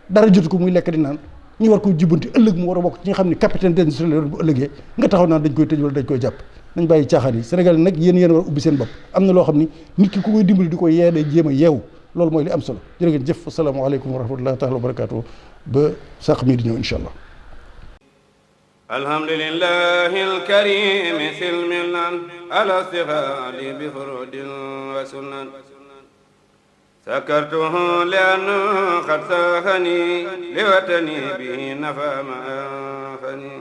dara jotu ko muy lekk di naan ñu war ko jubbanti ëllëg mu war a bokk ci nga xam ne capitaine d'industrie la bu ëllëgee nga taxaw naan dañ koy tëj wala dañ koy jàpp nañ bàyyi caaxaan yi Sénégal nag yéen war a ubbi seen bopp am na loo xam ni nit ki ku koy dimbali di ko yee day jéem a yeewu loolu mooy li am solo jërë ngeen jëf asalaamaaleykum wa rahmatullahi taala wa barakatuh ba sàq mi di ñëw incha allah alhamdulillahi alkarim silmilan ala stighaali bi furudin wa sunan sakartuhu li'annahu qad saxani liwatani bihi nafa ma anfani